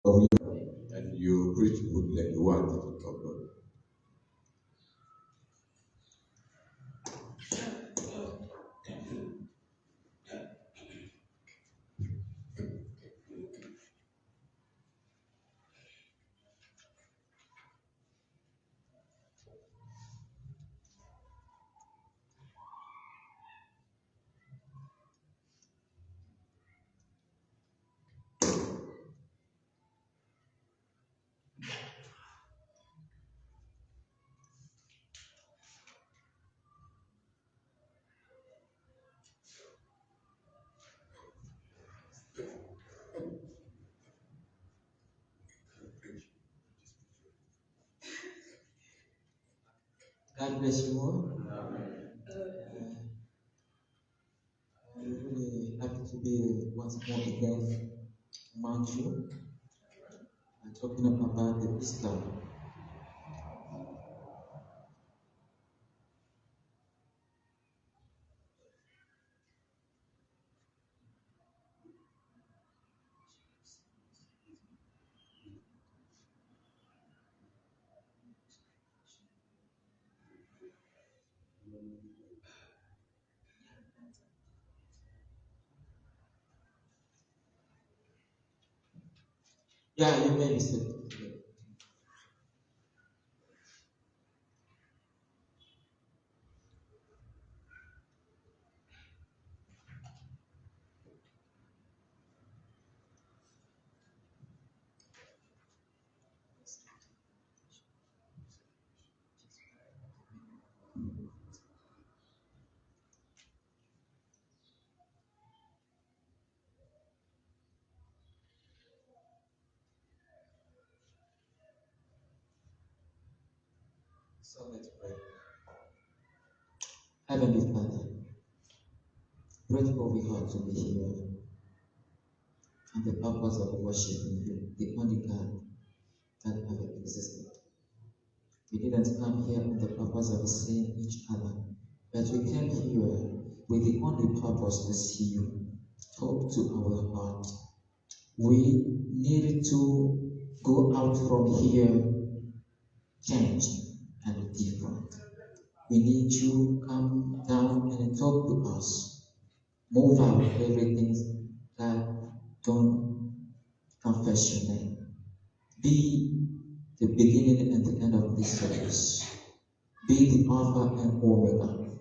of you, and you preach with the word of God. God bless you all. I'm really happy to be once more again among you and talking about the Islam. Yeah, you may be seated. So let's pray. Heavenly Father, grateful we are to be here and the purpose of worshiping you, the only God that ever existed. We didn't come here with the purpose of seeing each other, but we came here with the only purpose to see you, talk to our heart. We need to go out from here changed and different. We need you to come down and talk to us. Move out everything that don't confess your name. Be the beginning and the end of this service. Be the Alpha and Omega.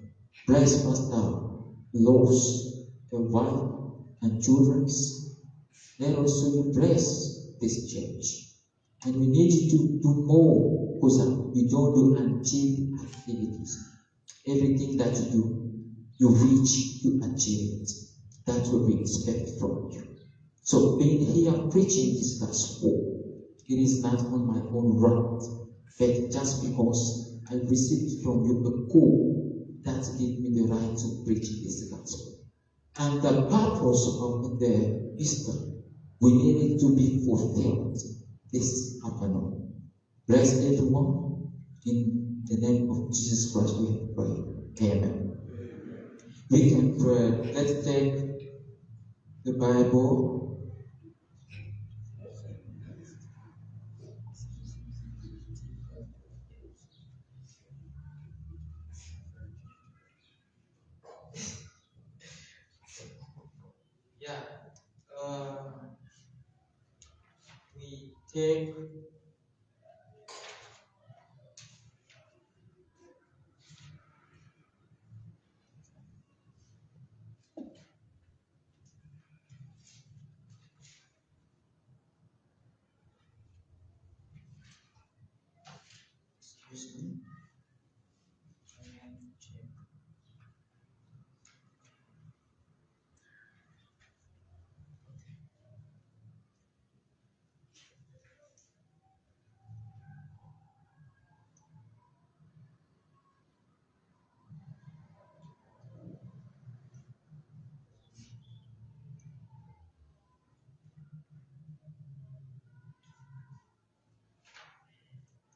Bless Pastor Lowe's, the wife and children's. Let also you bless this church. And we need you to do more because we don't do achieve activities. Everything that you do, you reach, you achieve it. That's what we expect from you. So being here preaching this gospel, it is not on my own right, but just because I received from you a call that gave me the right to preach this gospel. And the purpose of the Easter, we need it to be fulfilled this afternoon. Bless everyone in the name of Jesus Christ we have prayed. Amen. We can pray. Let's take the Bible. Yeah. We take excuse me.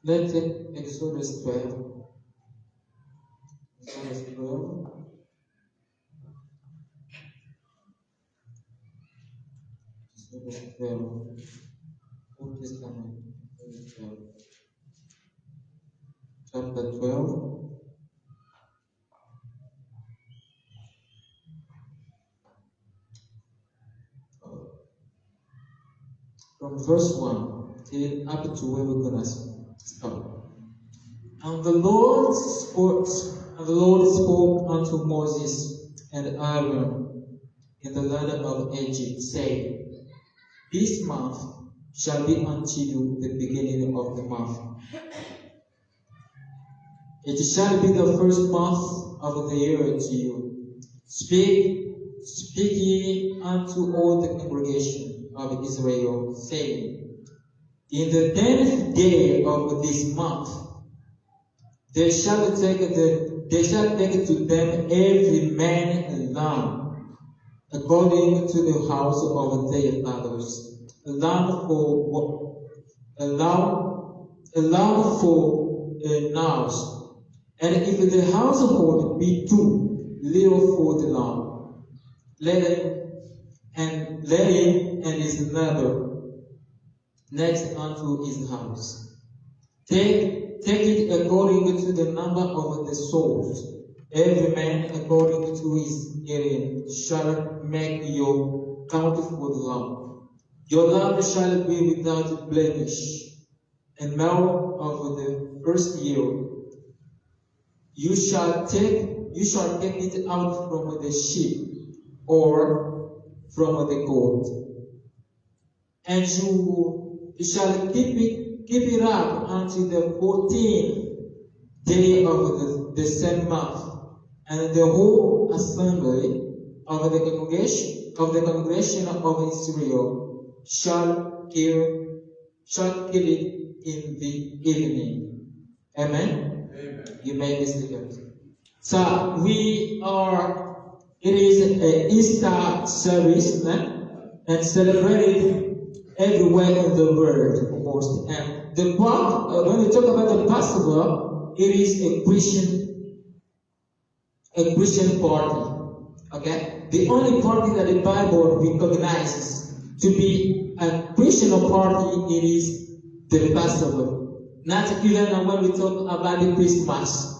Let's take Exodus 12. Exodus 12. Exodus 12. Please come on. Chapter 12. From verse 1 till up to where we're gonna stop. And the Lord spoke unto Moses and Aaron in the land of Egypt, saying, This month shall be unto you the beginning of the month. It shall be the first month of the year to you. Speak ye unto all the congregation of Israel, saying, In the 10th day of this month, they shall take to them every man a lamb, according to the house of their fathers, a lamb for a nose. And if the household be too little for the lamb, let him and his neighbor next unto his house. Take it according to the number of the souls. Every man according to his area shall make your count for the lamb. Your lamb shall be without blemish, and male of the first year. You shall take it out from the sheep or from the goat, and you shall keep it up until the 14th day of the same month, and the whole assembly of the congregation of Israel shall kill it in the evening. Amen. You may be seated. So it is an Easter service and celebrated everywhere in the world almost. And the part when we talk about the Passover, it is a Christian party. Okay, the only party that the Bible recognizes to be a Christian party, it is the Passover. Not even when we talk about the Christmas.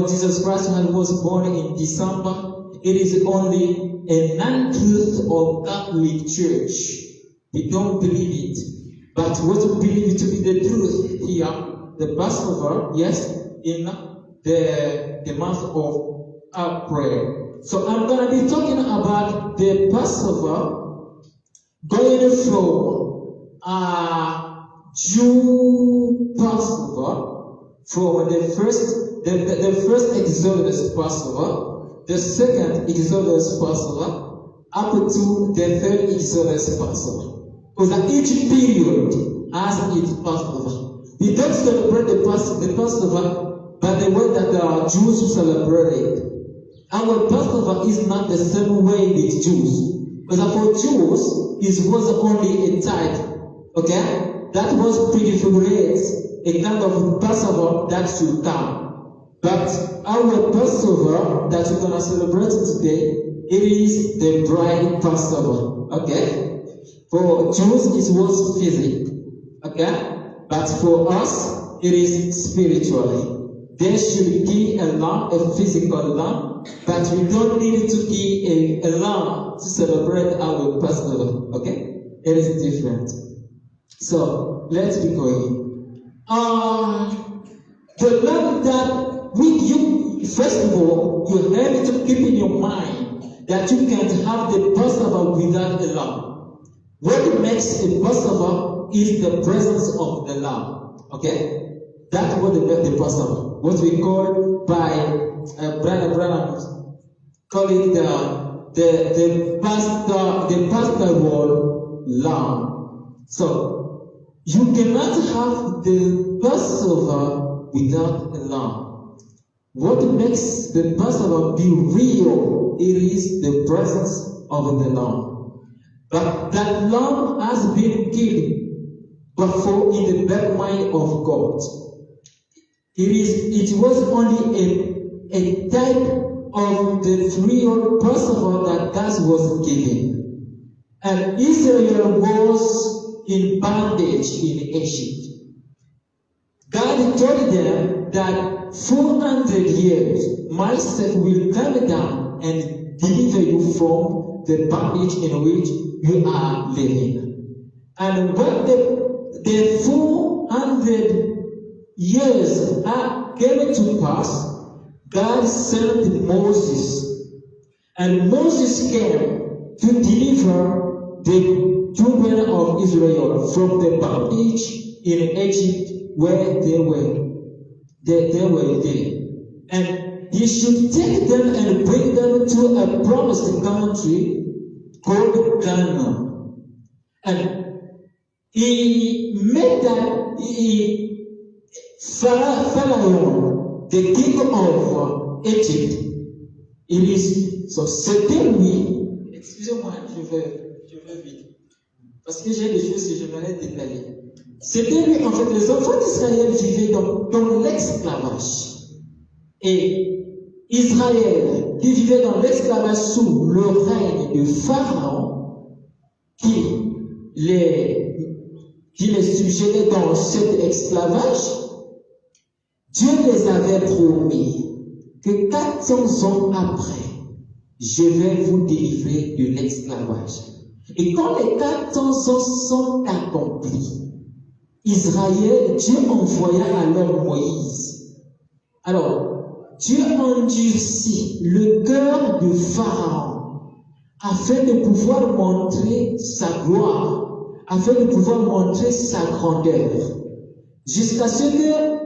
Jesus Christ was born in December. It is only a non-truth of Catholic Church. We don't believe it. But what we believe to be the truth here, the Passover, yes, in the month of April. So I'm going to be talking about the Passover going from Jew Passover, from the first Exodus Passover, the second Exodus Passover, up to the third Exodus Passover. Because each period has its Passover. We don't celebrate the Passover by the way that the Jews celebrate it. Our Passover is not the same way with Jews. Because for Jews, it was only a type. Okay? That was prefigured a kind of Passover that should come. But our Passover that we're going to celebrate today, it is the bride Passover. Okay? For Jews, it was physical. Okay? But for us, it is spiritually. There should be a lamb, a physical lamb, but we don't need to be a lamb to celebrate our Passover. Okay? It is different. So, let's be going. The lamb that first of all, you have to keep in your mind that you can't have the Passover without a lamb. What makes a Passover is the presence of the lamb. Okay? That's what makes the Passover. What we call by Brother Branham, call it the Passover lamb. So, you cannot have the Passover without a lamb. What makes the Passover be real? It is the presence of the lamb. But that lamb has been killed, but for in the back mind of God. It was only a type of the real Passover that God was giving. And Israel was in bondage in Egypt. God told them that 400 years, myself will come down and deliver you from the bondage in which you are living. And when the 400 years came to pass, God sent Moses. And Moses came to deliver the children of Israel from the bondage in Egypt where they were there. And he should take them and bring them to a promised country called Canaan. And he made that Pharaoh, the king of Egypt, c'était lui. Excusez-moi, je vais vite. Parce que j'ai des choses que j'aimerais détailler. C'était lui, en fait, les enfants d'Israël vivaient dans l'esclavage. Et Israël, qui vivait dans l'esclavage sous le règne de Pharaon, qui les sujetait dans cet esclavage, Dieu les avait promis que 400 ans après, je vais vous délivrer de l'esclavage. Et quand les 400 ans sont accomplis, Israël, Dieu envoya alors Moïse. Alors, Dieu endurcit le cœur de Pharaon afin de pouvoir montrer sa gloire, afin de pouvoir montrer sa grandeur. Jusqu'à ce que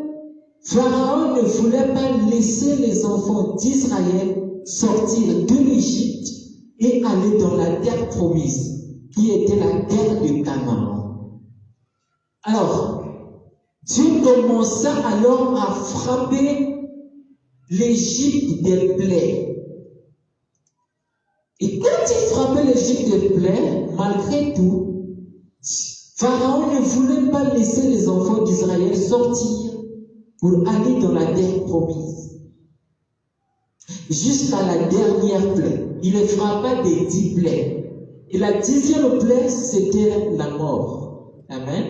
Pharaon ne voulait pas laisser les enfants d'Israël sortir de l'Égypte et aller dans la terre promise, qui était la terre de Canaan. Alors, Dieu commença alors à frapper l'Égypte des plaies. Et quand il frappait l'Égypte des plaies, malgré tout, Pharaon ne voulait pas laisser les enfants d'Israël sortir pour aller dans la terre promise. Jusqu'à la dernière plaie, il les frappa des 10 plaies. Et la 10e plaie, c'était la mort. Amen.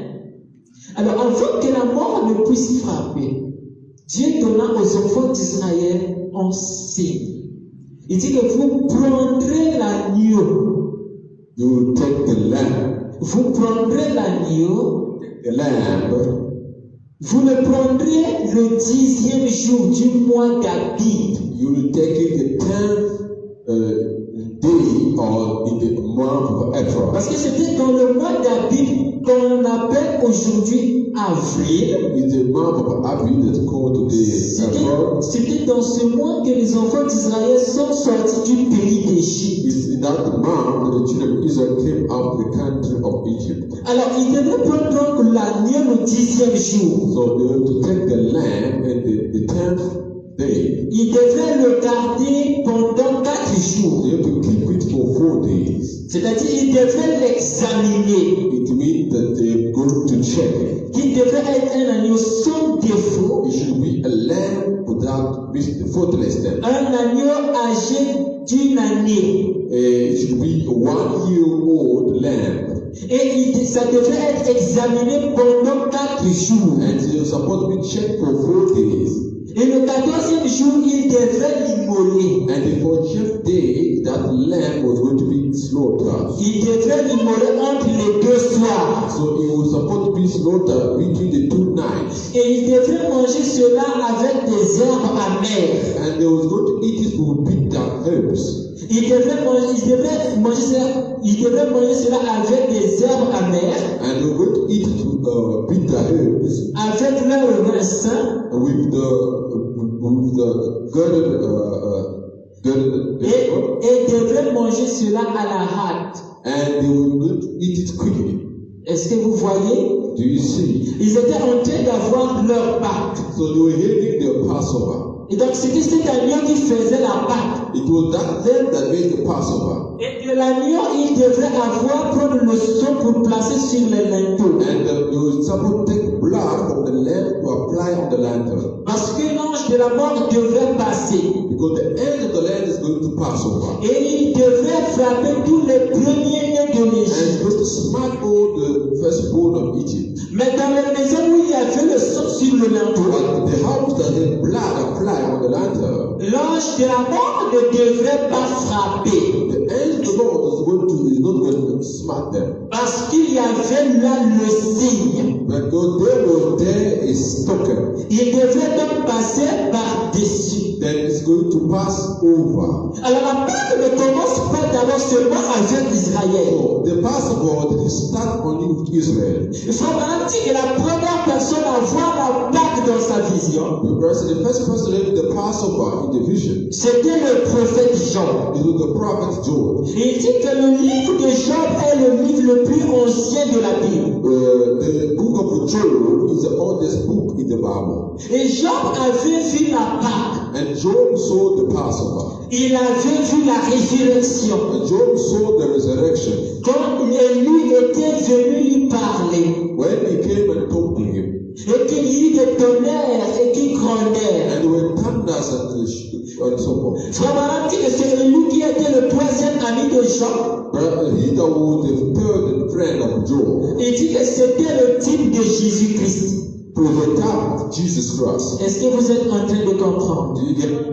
Alors, avant que la mort ne puisse frapper, Dieu donna aux enfants d'Israël un signe. Il dit que vous prendrez l'agneau. You take the lamb. Vous prendrez l'agneau. The lamb. Vous le prendrez le 10e jour du mois d'Abib. You will take it the 10th day or in the month of April. Parce que c'était dans le mois d'Abib qu'on appelle aujourd'hui avril. In the month of April that's called today April. C'était dans ce mois que les enfants d'Israël sont sortis du pays d'Égypte. It's in that month that the children of Israel came out of the country of Egypt. Alors, ils devaient prendre donc l'agneau le 10e jour. So they were to take the lamb and the 10th day. Ils devaient le garder pendant 4 jours. They have to keep it for 4 days. C'est-à-dire, ils devaient l'examiner. It means that they're going to check. Il devait être un agneau sans défaut. It should be a lamb without faultless lamb. Un agneau âgé d'une année. It should be a 1-year-old lamb. Et ça devait être examiné pendant 4 jours. And you're supposed to be checked for 4 days. Et le 14e jour, il devait l'immoler. And the 14th day, that lamb was going to be slaughtered. Il devait l'immoler entre les 2 soirs. So it was supposed to be slaughtered between the 2 nights. Et il devait manger cela avec des herbes amères. And they was going to eat it with bitter herbs. Il devait manger cela avec des herbes amères. And they were going to eat it with bitter herbs. Avec leur vin saint. With the Et devaient manger cela à la hâte. And they were going to eat it quickly. Est-ce que vous voyez? Do you see? Ils étaient en train d'avoir leur Pâque. So they were having their Passover. Et donc c'était cet agneau qui faisait la Pâque. It was that lamb that made the Passover. Et de l'agneau, il devrait prendre le sang pour placer sur les linteaux. And they were supposed to take blood from the lamb to apply on the lantern. Parce que l'ange de la mort devait passer. Because the end of the land is going to pass over. Et il devait frapper tous les premiers-nés de and l'Égypte. supposed to smuggle the firstborn of Egypt. Mais dans la maison où il y avait le sang sur le linteau, But the house that had blood applied on the lantern, l'ange de la mort ne devrait pas frapper. the angel of the Lord is not going to smack them. Parce qu'il y avait là le signe. But though they were there is token, Il devrait donc passer par-dessus. then it's going to pass over. Alors la Pâque ne commence pas d'abord seulement avec Israël. So the Passover didn't start only with Israel. Frère Branham dit que la première personne à voir la Pâque dans sa vision, Because the first person to read the Passover in the vision, c'était le prophète Jean. it was the prophet Joel. Il dit que le livre de Job est le livre le plus ancien de la Bible. The book of Joel is the oldest book in the Bible. Et Job avait vu la Pâque. And Job saw the Passover. Il avait vu la résurrection. And Job saw the resurrection. Quand Élie était venu lui parler, When he came and talked to him, et qu'il y eut des tonnerres et qui grondèrent. and there were thunders and so forth. Frère Branham dit que c'est Élie qui était le troisième ami de Jean. But he that was the third friend of Job, Il dit que c'était le type de Jésus-Christ. prototype Jesus Christ. Est-ce que vous êtes en train de comprendre? Do you get?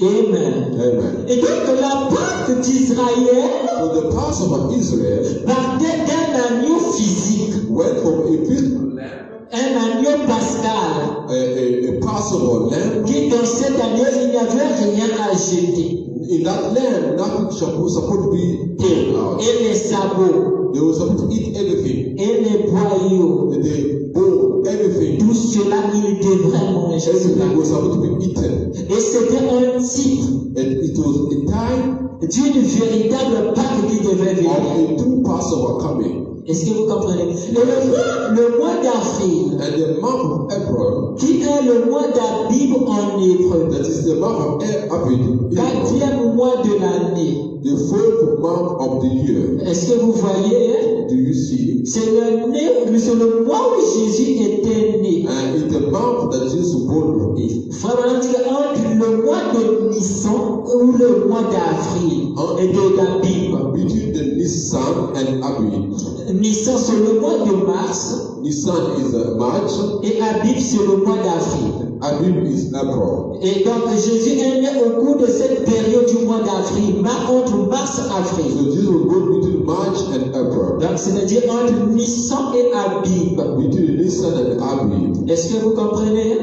Amen. Amen. Et donc la Pâque d'Israël So the Passover Israel partait d'un agneau physique, went from a physical lamb, un agneau pascal, a Passover lamb. qui dans cet agneau il n'y avait rien à jeter. In that lamb, nothing was supposed to be taken out. Et les sabots, They were supposed to eat everything. et les boyaux, They bone everything. tout cela il devrait manger cela. Everything was supposed to be eaten. Et c'était un type And it was a time d'une véritable Pâque qui devait venir. of a true Passover coming. Est-ce que vous comprenez? Et le mois d'avril, And the month of April, qui est le mois d'Abib en hébreu, that is the month of April, quatrième mois de l'année. the fourth month of the year. Est-ce que vous voyez? Hein? Do you see? C'est le mois où Jésus était né. And it's the month that Jesus was born in. Frère Branham dit qu'entre le mois de Nissan ou le mois d'avril et de d'Abib. Between the Nisan and Abib. Nissan c'est le mois de mars Nisan is March, et Abib c'est le mois d'avril. Abib is April. Et donc Jésus est né au cours de cette période du mois d'avril, entre mars et avril. So Jesus was born between March and April. Donc c'est-à-dire entre Nissan et Abib. Between Nisan and Abib. Est-ce que vous comprenez?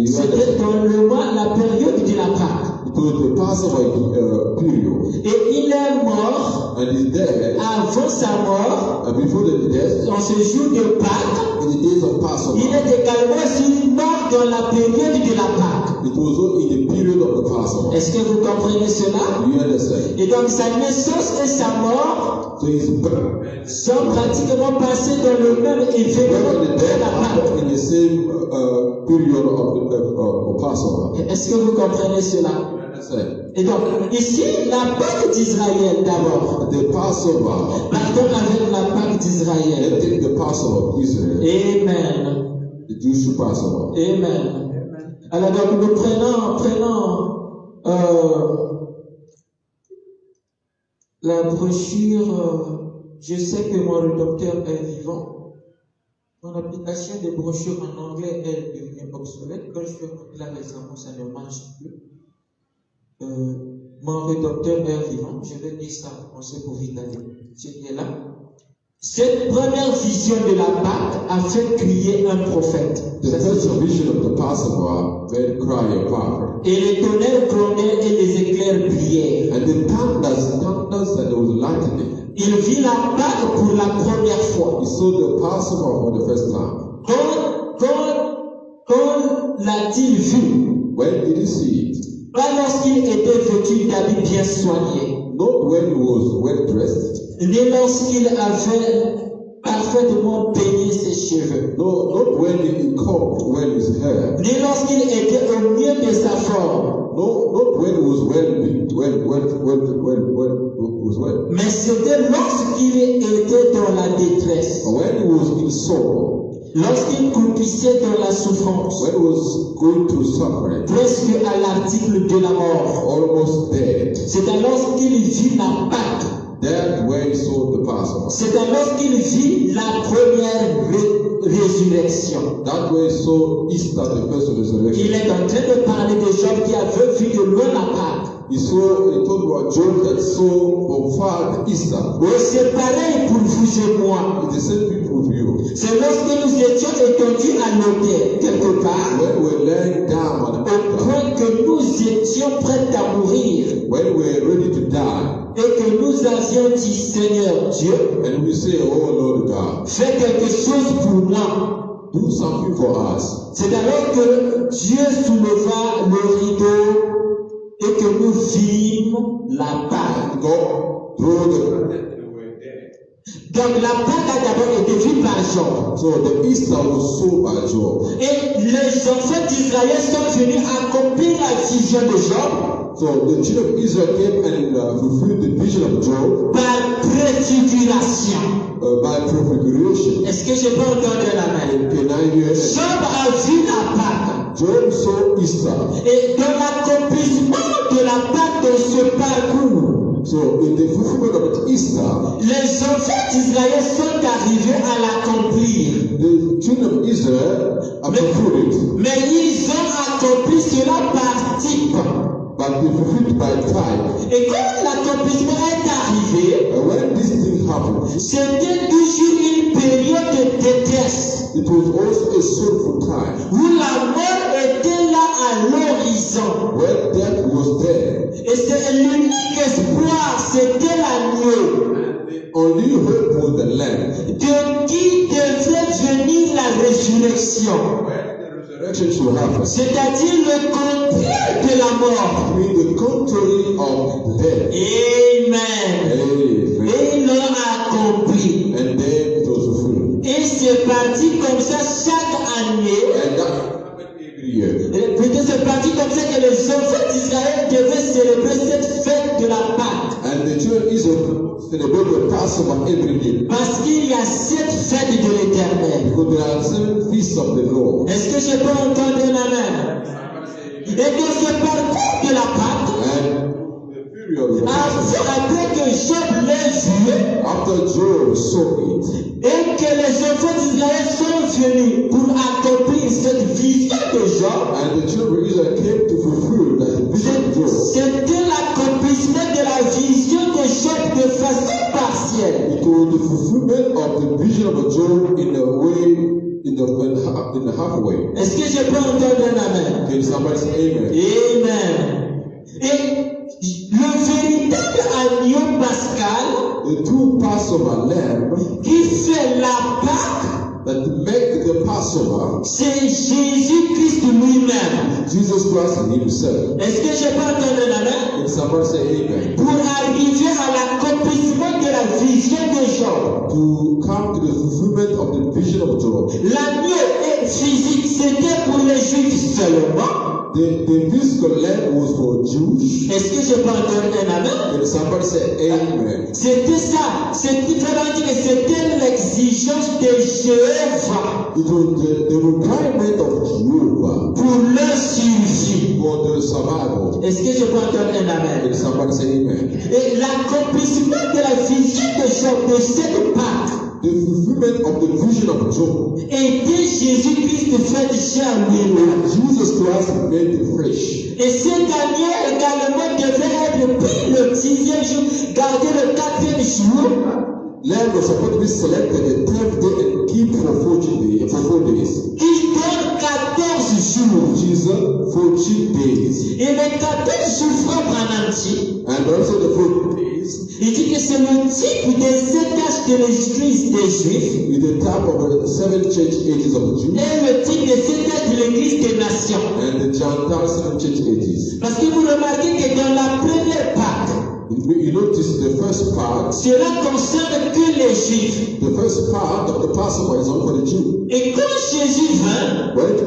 C'était dans le mois, la période de la Pâque. It was the Passover period. Et il est mort And he's dead. avant sa mort, And before the death, en ce jour de Pâques. in the days of Passover, Il est également aussi mort dans la période de la Pâque. it was also in the period of the Passover. Est-ce que vous comprenez cela? Do you understand? Et donc sa naissance et sa mort So his birth sont pratiquement passés dans le même événement and the de death la Pâque. happened in the same period of Passover. Est-ce que vous comprenez cela? You understand? Et donc, ici, la Pâque d'Israël d'abord. The Passover, Partons avec la Pâque d'Israël. let's take the Passover of Israel, Amen. the Jewish Passover. Amen. Alors donc, nous prenons la brochure. Je sais que mon rédacteur est vivant. Mon application de brochure en anglais est devenue obsolète. Quand je fais là récemment, ça ne marche plus. Mon rédacteur est vivant. Je vais dire ça en ce pour Vitaly. Ce qui est là. Cette première vision de la Pâque a fait crier un prophète. The first vision of the Passover made cry a prophet. Et les tonnerres grondaient et les éclairs brillaient. And the thunders, and there was lightning. Il vit la Pâque pour la première fois. He saw the Passover for the first time. Quand l'a-t-il vu? When did he see it? Pas lorsqu'il était vêtu d'habits bien soignés, Not when he was well dressed. ni lorsqu'il avait parfaitement peigné ses cheveux, No, not when he combed well his hair. ni lorsqu'il était au mieux de sa forme, No, not when he was well. mais c'était lorsqu'il était dans la détresse, But when he was in sorrow, lorsqu'il croupissait dans la souffrance, when he was going through suffering, presque à l'article de la mort. almost dead, C'est alors qu'il vit la Pâque That where he saw the Passover. C'est alors qu'il vit la première résurrection. That way he saw Easter, the first resurrection. Il est en train de parler de Job qui avait vu de loin la Pâque. He told about Job that saw from far the Easter. Oui, c'est pareil pour vous et moi. It's the same people for you. C'est lorsque nous étions étendus à l'autel, quelque part, When we were laying down on the au altar, point que nous étions prêts à mourir, when we were ready to die, et que nous avions dit, Seigneur Dieu, and we say, oh Lord God, fais quelque chose pour moi. do something for us. C'est alors que Dieu souleva le rideau et que nous vîmes la Pâque. And God threw the curtain and we were there. Donc la Pâque a d'abord été vue par Job. So the Easter was saw by Job. Et les enfants d'Israël sont venus accomplir la vision de Job So the children of Israel came and fulfilled the vision of Job par préfiguration. by prefiguration. Est-ce que je peux entendre la main? Can I hear that? Job a vu la Pâque. Job saw Easter. Et dans l'accomplissement de la Pâque de ce parcours, So in the fulfillment of Easter, les enfants d'Israël sont arrivés à l'accomplir. the children of Israel have fulfilled it, Mais ils ont accompli cela par type. but they fulfilled it by time. Et quand l'accomplissement est arrivé, And when this thing happened, c'était toujours une période de détresse it was also a sorrowful time où la mort était là à l'horizon. when death was there. Et c'est l'unique espoir, c'était l'agneau The only hope was the Lamb. de qui devait venir la résurrection. When the resurrection should happen, C'est-à-dire le contraire de la mort. mean the contrary of death. Amen. Amen. Et ils l'ont accompli. And then it was fulfilled. Et c'est parti comme ça chaque année. And that happened every year. Et plutôt c'est parti comme ça que les enfants d'Israël devaient célébrer cette fête de la Pâque. And the children of Israel celebrate the Passover every year. Parce qu'il y a 7 fêtes de l'Éternel. Because there are 7 feasts of the Lord. Est-ce que je peux entendre la main? Et dans ce parcours de la Pâque, And the period of the Passover, après que Job l'ait vu, after Job saw it, et que les enfants d'Israël sont venus pour accomplir cette vision de Job, and the children of Israel came to fulfill the vision of Job, c'était l'accomplissement de la vision de Job de façon partielle. it was the fulfillment of the vision of Job in a way, in the halfway. Est-ce que je peux entendre un amen? Can somebody say amen? Amen. Et le véritable agneau pascal The true Passover lamb qui fait la Pâque, that make the Passover, c'est Jésus-Christ lui-même. Jesus Christ himself. Est-ce que je peux entendre un amen? Can somebody say amen? Pour arriver à l'accomplissement de la vision de Job. To come to the fulfillment of the vision of Job. L'agneau est physique, c'était pour les Juifs seulement. The physical lamb was for Jews. Est-ce que je peux entendre un amen? Can somebody say amen? C'était ça. C'était vraiment dire que c'était l'exigence de Jéhovah It was the requirement of Jehovah pour leur survie. for the survival. Est-ce que je peux entendre un amen? Can somebody say amen? Et l'accomplissement de la vision de Job, de cette Pâque, The fulfillment of the vision of Job. était Jésus-Christ fait chair lui-même. Jesus Christ made the flesh. Et cet agneau également devait être pris le 10e jour, gardé le 4e jour. Lamb was supposed to be selected the 10th day and keep for 4 days. Il donne 14 jours. Jesus, 14 days. Et les 14 jours francs en entier, And also the 4 days il dit que c'est le type des 7 âges de l'Église des Juifs is the time of the 7 church ages of the Jews et le type des 7 âges de l'Église des nations. and the Gentile 7 church ages. Parce que vous remarquez que dans la première Pâque, You notice the first part, cela concerne que les Juifs. the first part of the Passover is only for the Jew. Et quand Jésus vint, Right?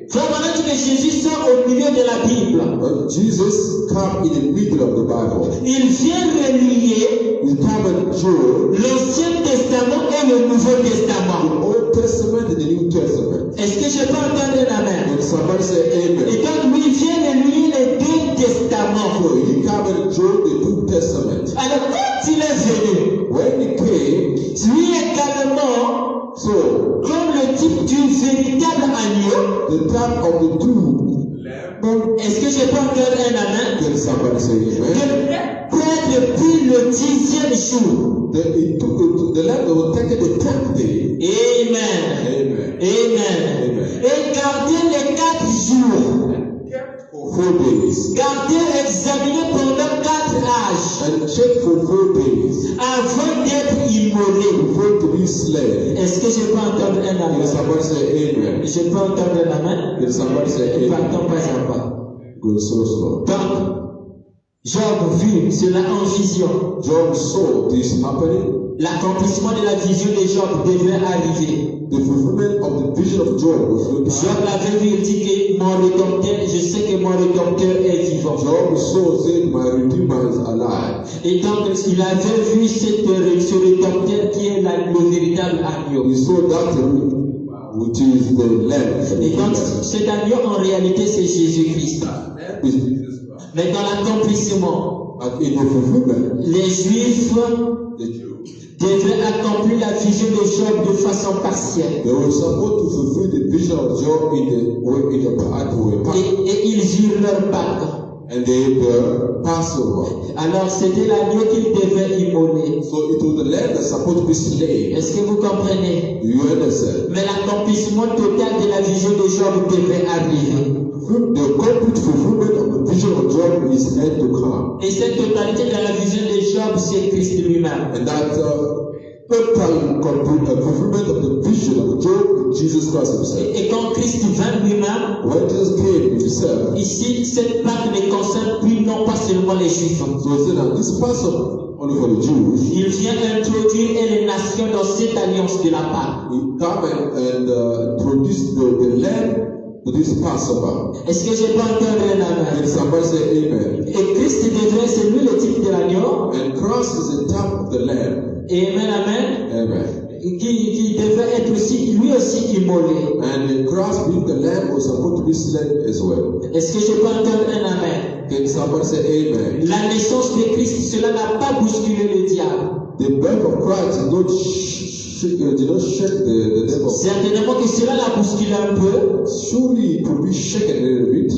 frère, maintenant que Jésus sort au milieu de la Bible, Jesus come in the middle of the Bible. il vient relier He come and show l'Ancien Testament et le Nouveau the Testament. Old Testament and the New Testament. Est-ce que je peux entendre un amen? And somebody say Et amen. donc lui vient relier les deux Testament. So he came and joined the New Testament. Alors quand il est venu, When he came, lui également, so comme le type du véritable agneau, the type of the true lamb, est-ce que je peux entendre un amen? can somebody say amen? Près depuis le 10e jour. The lamb that was taken the 10th day. Amen. Amen. Amen. Amen. Et gardez les 4 jours. For 4 days. Gardez, examinez pendant 4 âges. And check for 4 days. Avant d'être immolé. Before to be slain. Est-ce que je peux entendre un Can amen? somebody say amen? Je peux entendre un amen? Can somebody say amen? Partons pas à pas. Go so slow. Donc, Job vit cela en vision. Job saw this happening. L'accomplissement de la vision de Job devait arriver. The fulfillment of the vision of Job was going to Job happen. l'avait vu, il dit que mon rédempteur, je sais que mon rédempteur est vivant. Job saw saying, my Redeemer is alive. Et donc, il avait vu ce rédempteur qui est le véritable agneau. He saw that which is the lamb. Et donc, cet agneau, en réalité, c'est Jésus-Christ. Mais dans l'accomplissement, And in the fulfillment, les Juifs the Jews, devaient accomplir la vision de Job de façon partielle. they were supposed to fulfill the vision of Job in the pathway. Et ils eurent leur Pâques. And they were Passover. Alors, c'était l'agneau qu'ils devaient immoler. So it was the lamb that's supposed to be slain. Est-ce que vous comprenez? Do you understand? Mais l'accomplissement total de la vision de Job devait arriver. The complete fulfillment of the vision of Job is yet to come. Et cette totalité de la vision de Job, c'est Christ lui-même. And that total fulfillment of the vision of Job is Jesus Christ himself. Et quand Christ vint lui-même, When Jesus came himself, ici, cette Pâque ne concerne plus non pas seulement les Juifs. so he said that this Passover only for the Jews. Il vient introduire les nations dans cette alliance de la Pâque. He come and introduce the lamb to this Passover. Est-ce que je peux entendre un Can amen? somebody say amen? Et Christ devrait, c'est lui le type de l'agneau. And Christ is the type of the lamb. Et amen. Amen. Qui devait être aussi, lui aussi immolé. And Christ being the lamb was supposed to be slain as well. Est-ce que je peux entendre un amen? Can somebody say amen? La naissance de Christ, cela n'a pas bousculé le diable. The birth of Christ did not shake the devil. Certainement que cela l'a bousculé un peu. Surely it will be shaken a little bit.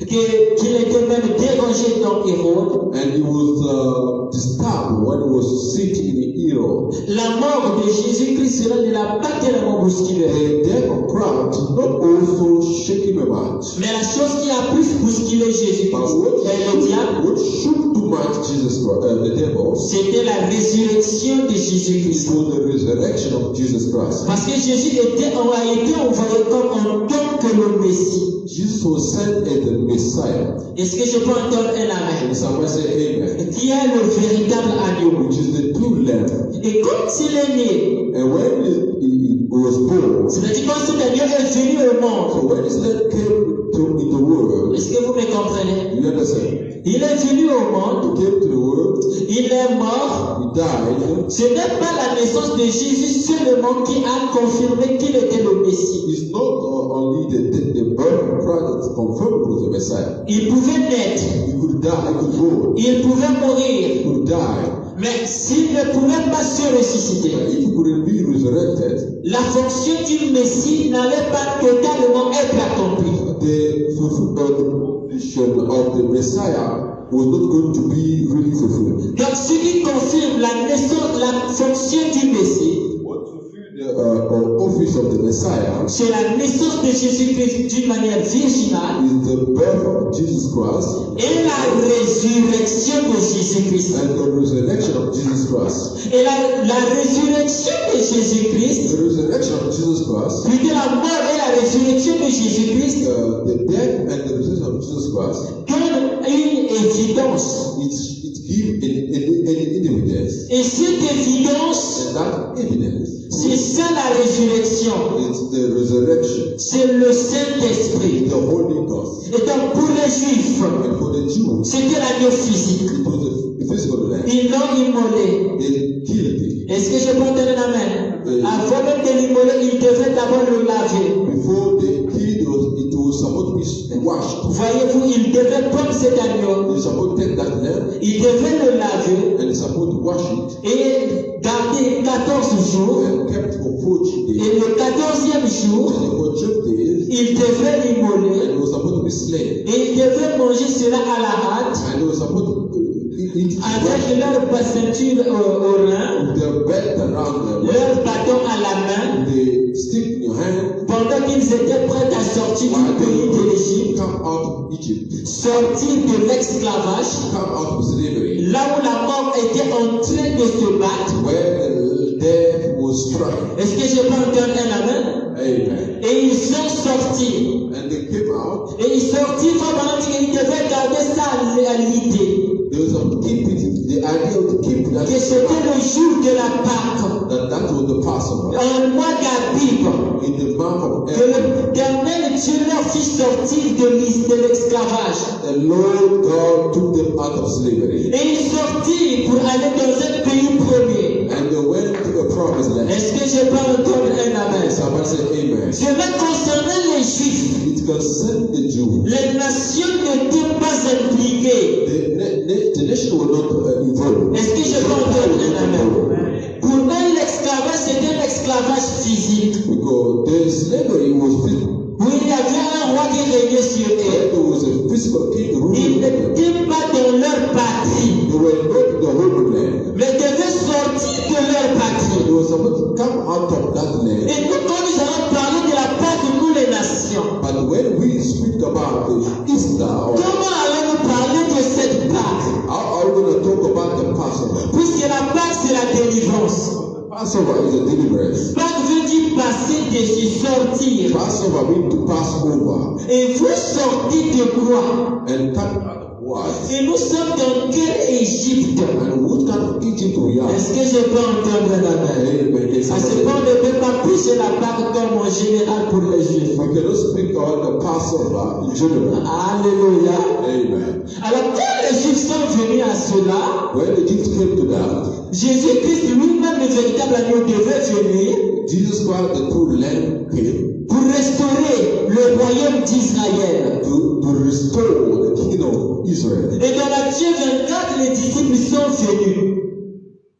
Qu'il était même dérangé dans Hérode. And he was disturbed when he was sitting in Herod. La mort de Jésus-Christ, cela ne l'a pas tellement bousculé. The death of Christ did not also shake him about. Mais la chose qui a plus bousculé Jésus-Christ et le diable, What shook too much Jesus Christ, the devil, c'était la résurrection de it Jésus-Christ. was the resurrection of Jesus Christ. Parce que Jésus a été envoyé comme en tant que le Messie. Jesus was sent as the Messiah. Est-ce que je peux entendre un amen? And somebody say amen. Qui est le véritable agneau? Which is the true lamb. Et quand il est né, And when he was born, c'est-à-dire quand cet agneau est venu au monde, so when this lamb came in the world, est-ce que vous me comprenez? you understand? Il est venu au monde, He came to the world, il est mort. he died. Ce n'est pas la naissance de Jésus seulement qui a confirmé qu'il était le Messie. It's not only the birth of Christ that confirmed he was the Messiah. Il pouvait naître, He could die, he could go, il pouvait he mourir, could die. mais s'il ne pouvait pas se ressusciter, If he couldn't be resurrected, la fonction du Messie n'allait pas totalement être accomplie. the mission of the Messiah was not going to be really fulfilled. Donc, ce qui confirme la naissance, la fonction du Messie, What fulfilled the office of the Messiah c'est la naissance de Jésus-Christ d'une manière virginale is the birth of Jesus Christ et la résurrection de Jésus-Christ. and the resurrection of Jesus Christ. Et la résurrection de Jésus-Christ, The resurrection of Jesus Christ, plutôt la mort et la résurrection de Jésus-Christ, the death and the resurrection of Jesus Christ, donne une évidence. it gives an evidence. Et cette évidence, And that evidence c'est ça la résurrection. is the resurrection, C'est le Saint-Esprit. the Holy Ghost. Et donc pour les Juifs, And for the Jews, c'était l'agneau physique. it was the physical lamb. Ils l'ont immolé. They killed it. Est-ce que je peux entendre un amen? Avant même de l'immoler, ils devaient d'abord le laver. Before they killed it was supposed to be washed. Voyez-vous, ils devait prendre cet agneau, They're supposed to take that lamb il devait le laver and they're supposed to wash it et garder 14 jours. and kept for 40 days. Et le 14e jour, And for 12 days, il devait and l'immoler it was supposed to be slain. et il devait manger cela à la hâte And they were supposed to eat it avec leur ceinture au rein, with their belt around them, leur bâton à la main, the stick in your hand, pendant qu'ils étaient prêts à sortir while du pays de they l'Égypte, come out of Egypt, sortir de l'esclavage, come out of slavery, là où la mort était en train de se battre. where the death was struck. Est-ce que je peux entendre un amen? Amen. Et ils sont sortis. And they came out. Et ils sortirent pendant qu'ils devaient garder ça à l'idée. There was a keep it, the idea to keep that, Que c'était le jour de la Pâque. that was the Passover. En mois d'Abib. In the month of Que April, l'Éternel Dieu leur fit sortir de l'esclavage. the Lord God took them out of slavery. Et ils sortirent pour aller dans un pays premier. And they went to the promised land. Est-ce que je peux entendre un amen? Somebody say amen. Cela concernait les Juifs. It concerned the Jews. Les nations n'étaient pas impliquées. The nation was not involved. Est-ce que je peux entendre un amen? Pour eux, l'esclavage, c'était un esclavage physique. Because the slavery was physical. Où il y avait un roi qui régnait sur eux. There was a physical king Ils ruling them. n'étaient pas dans leur patrie, They were not in the holy land. mais devaient sortir de leur patrie. They were supposed to come out of that land. Et nous, quand nous allons parler de la Pâque de nous les nations, But when we speak about the Easter, or comment allons-nous parler de cette Pâque? how are we going to talk about the Passover? Puisque la Pâque, c'est la délivrance. Passover is a deliverance. Pâque veut dire passer dessus, sortir. Passover means to pass over. Et vous sortez de quoi? And come out of what? Et nous sommes dans quelle Égypte? And what kind of Egypt we are? Est-ce que je peux entendre la main? Amen. À ce point, on ne peut pas prêcher la Pâque comme en général pour les Juifs. We cannot speak about the Passover in general. Alléluia. Amen. Alors quand les Juifs sont venus à cela, When the Jews came to that, Jésus-Christ lui-même, le véritable agneau, devait venir Jesus Christ, the true Lamb, came pour restaurer le royaume d'Israël. to restore the kingdom of Israel. Et dans Matthieu 24, les disciples sont venus.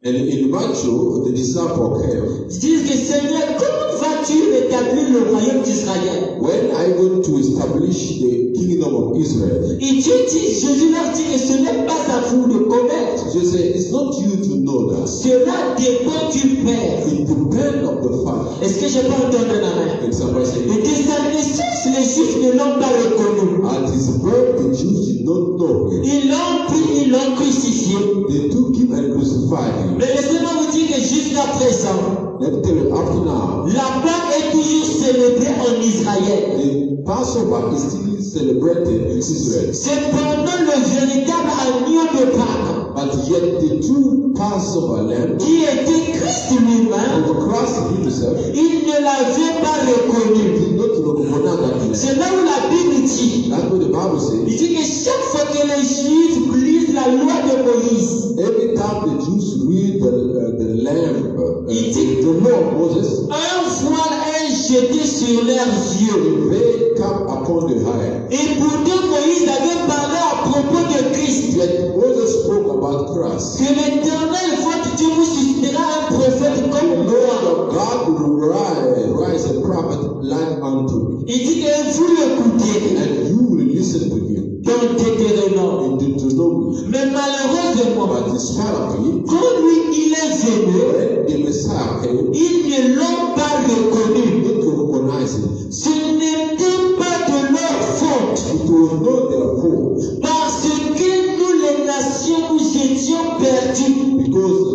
And in Matthew, the disciple came. Ils disent que Seigneur, comment vas-tu rétablir le royaume d'Israël? When are you going to establish the kingdom of Israel? Et Jésus leur dit que ce n'est pas à vous de connaître. Jesus said, it's not you to know that. Cela dépend du Père. It depends on the Father. Est-ce que je peux entendre la main? And somebody said, Et dès sa naissance, les Juifs ne l'ont pas reconnu. at his birth, the Jews did not know him. Ils l'ont pris, ils l'ont crucifié. They took him and crucified him. Mais laissez-moi vous dire que jusqu'à présent, Let me tell you, after now, la Pâque est toujours célébrée en Israël. the Passover is still celebrated in Israel. Cependant, le véritable agneau de Pâques, But yet the true Passover lamb qui était Christ lui-même, of Christ himself il ne l'avait pas reconnu. did not recognize that lamb. C'est là où la Bible dit, That's what the Bible says. il dit que chaque fois que les Juifs lisent la loi de Moïse, Every time the Jews read the lamb, the law of Moses, un voile est jeté sur leurs yeux. they come upon the high. Et pourtant Moïse avait parlé à propos de Christ. Yet Moses spoke about Christ. Que l'Éternel, votre Dieu, vous suscitera un prophète comme moi. Lord God will rise a prophet like unto me, Il dit que vous l'écoutez and you will listen to him. dans Deutéronome. In Deuteronomy. Mais malheureusement, But in spite of it, quand lui il est venu, when the Messiah came, ils ne l'ont pas reconnu. they didn't recognize him. Ce n'était pas de leur faute. It was not their fault, Parce que nous, les nations, nous étions perdus. because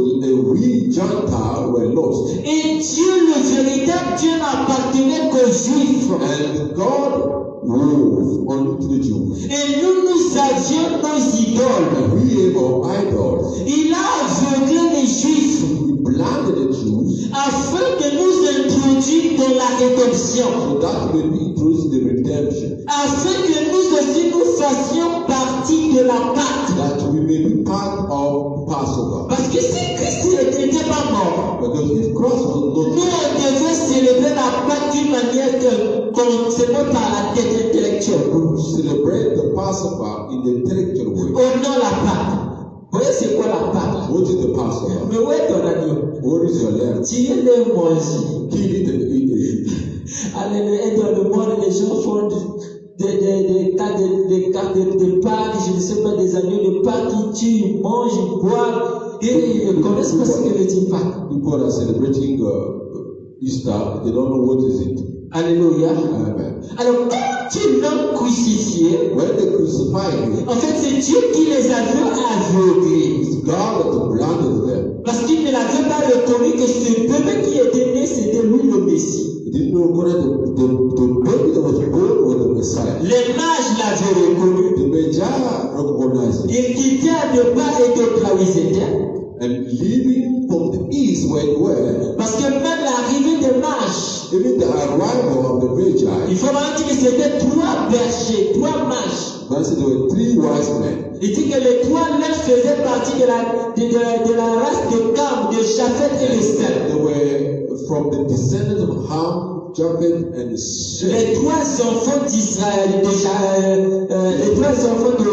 we Gentiles were lost. Et Dieu, le véritable Dieu, n'appartenait qu'aux Juifs. And God ruled only to the Jews. Et nous avions nos idoles. And we have our idols. Il a aveuglé les Juifs He blinded the Jews afin de nous introduire dans la rédemption. so that we be introduced the redemption, Afin que nous aussi nous fassions partie de la Pâque. that we may be part of Passover. Parce que si Christ n'était pas mort, Because if Christ was nous not, on devait célébrer la Pâque d'une manière quelconque. c'est pas par la tête intellectuelle. To celebrate the Passover in the intellectual way. Oh non, la Pâque. Vous voyez c'est quoi la Pâque? What is the Passover? Mais où est ton agneau? What is your lamb? Tirez-le, manger. Kill it and eat it. Alléluia. Et dans le monde, les gens font des Pâques, je ne sais pas, des agneaux de Pâques, ils tuent, ils mangent, ils boivent. Et ils ne connaissent pas ce que veut dire Pâques. People are celebrating Easter, they don't know what is it. Alléluia. Amen. Alors, quand ils l'ont crucifié, When they crucified him, en fait, c'est Dieu qui les avait aveuglés. it's God that blinded them. Parce qu'il ne l'avait pas reconnu que ce bébé qui était né, c'était lui le Messie. He didn't know whether the baby that was born was the Messiah. Les mages l'avaient reconnu. The Magi recognized him. Ils quittaient de part et d'autre là où ils étaient. And leaving from the east where they were, Parce que même l'arrivée des mages, even the arrival of the Magi, il faut vraiment dire que c'était 3 bergers, 3 mages. there were 3 wise men. Il dit que les 3 mages faisaient partie de la race de Cam, de Japheth et de Sem. They were from the descendants of Ham, Japheth, and Shem. Les 3 enfants d'Israël, les 3 enfants de,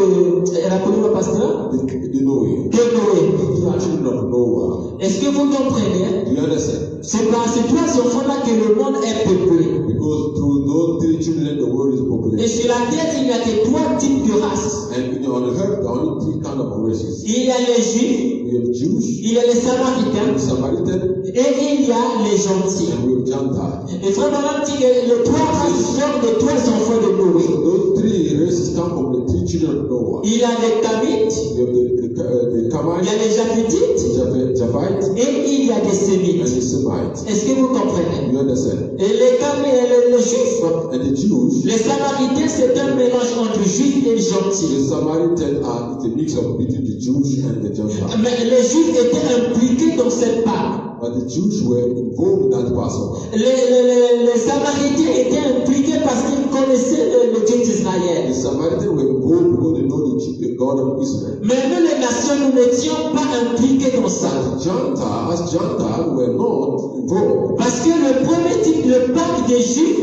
elle a connu le pasteur? The Noah. De Noé. The children of Noah. Est-ce que vous comprenez? Do you understand? C'est par ces 3 enfants-là que le monde est peuplé. Because through those 3 children, the world is Et populated. sur la terre, il n'y a que 3 types de races. And on the earth, there are only 3 kind of races. Il y a les Juifs, We have Jews, il y a les Samaritains, Samaritan, et il y a les gentils. and we have Gentiles. Et Frère Branham dit que les 3 races sont les 3 enfants de Noé. So those 3 races come from the 3 children of Noah. Il y a les Camites, We have the il y Camites, a les Japhétites, Japhites, et il y a des and Sémites. the Semites. Est-ce que vous comprenez? You understand? Et les Camites, les Juifs, And the Jews, les Samaritains, c'est un mélange entre Juifs et gentils. the Samaritans are the mix of between the Jews and the Gentiles. Mais les Juifs étaient impliqués dans cette Pâque. But the Jews were involved in that Passover. Les Samaritains étaient impliqués parce qu'ils connaissaient le Dieu d'Israël. The Samaritans were involved because they know the God of Israel. Mais nous, les nations, nous n'étions pas impliqués dans ça. Gentiles were not involved. Parce que le premier type, le Pâque des Juifs,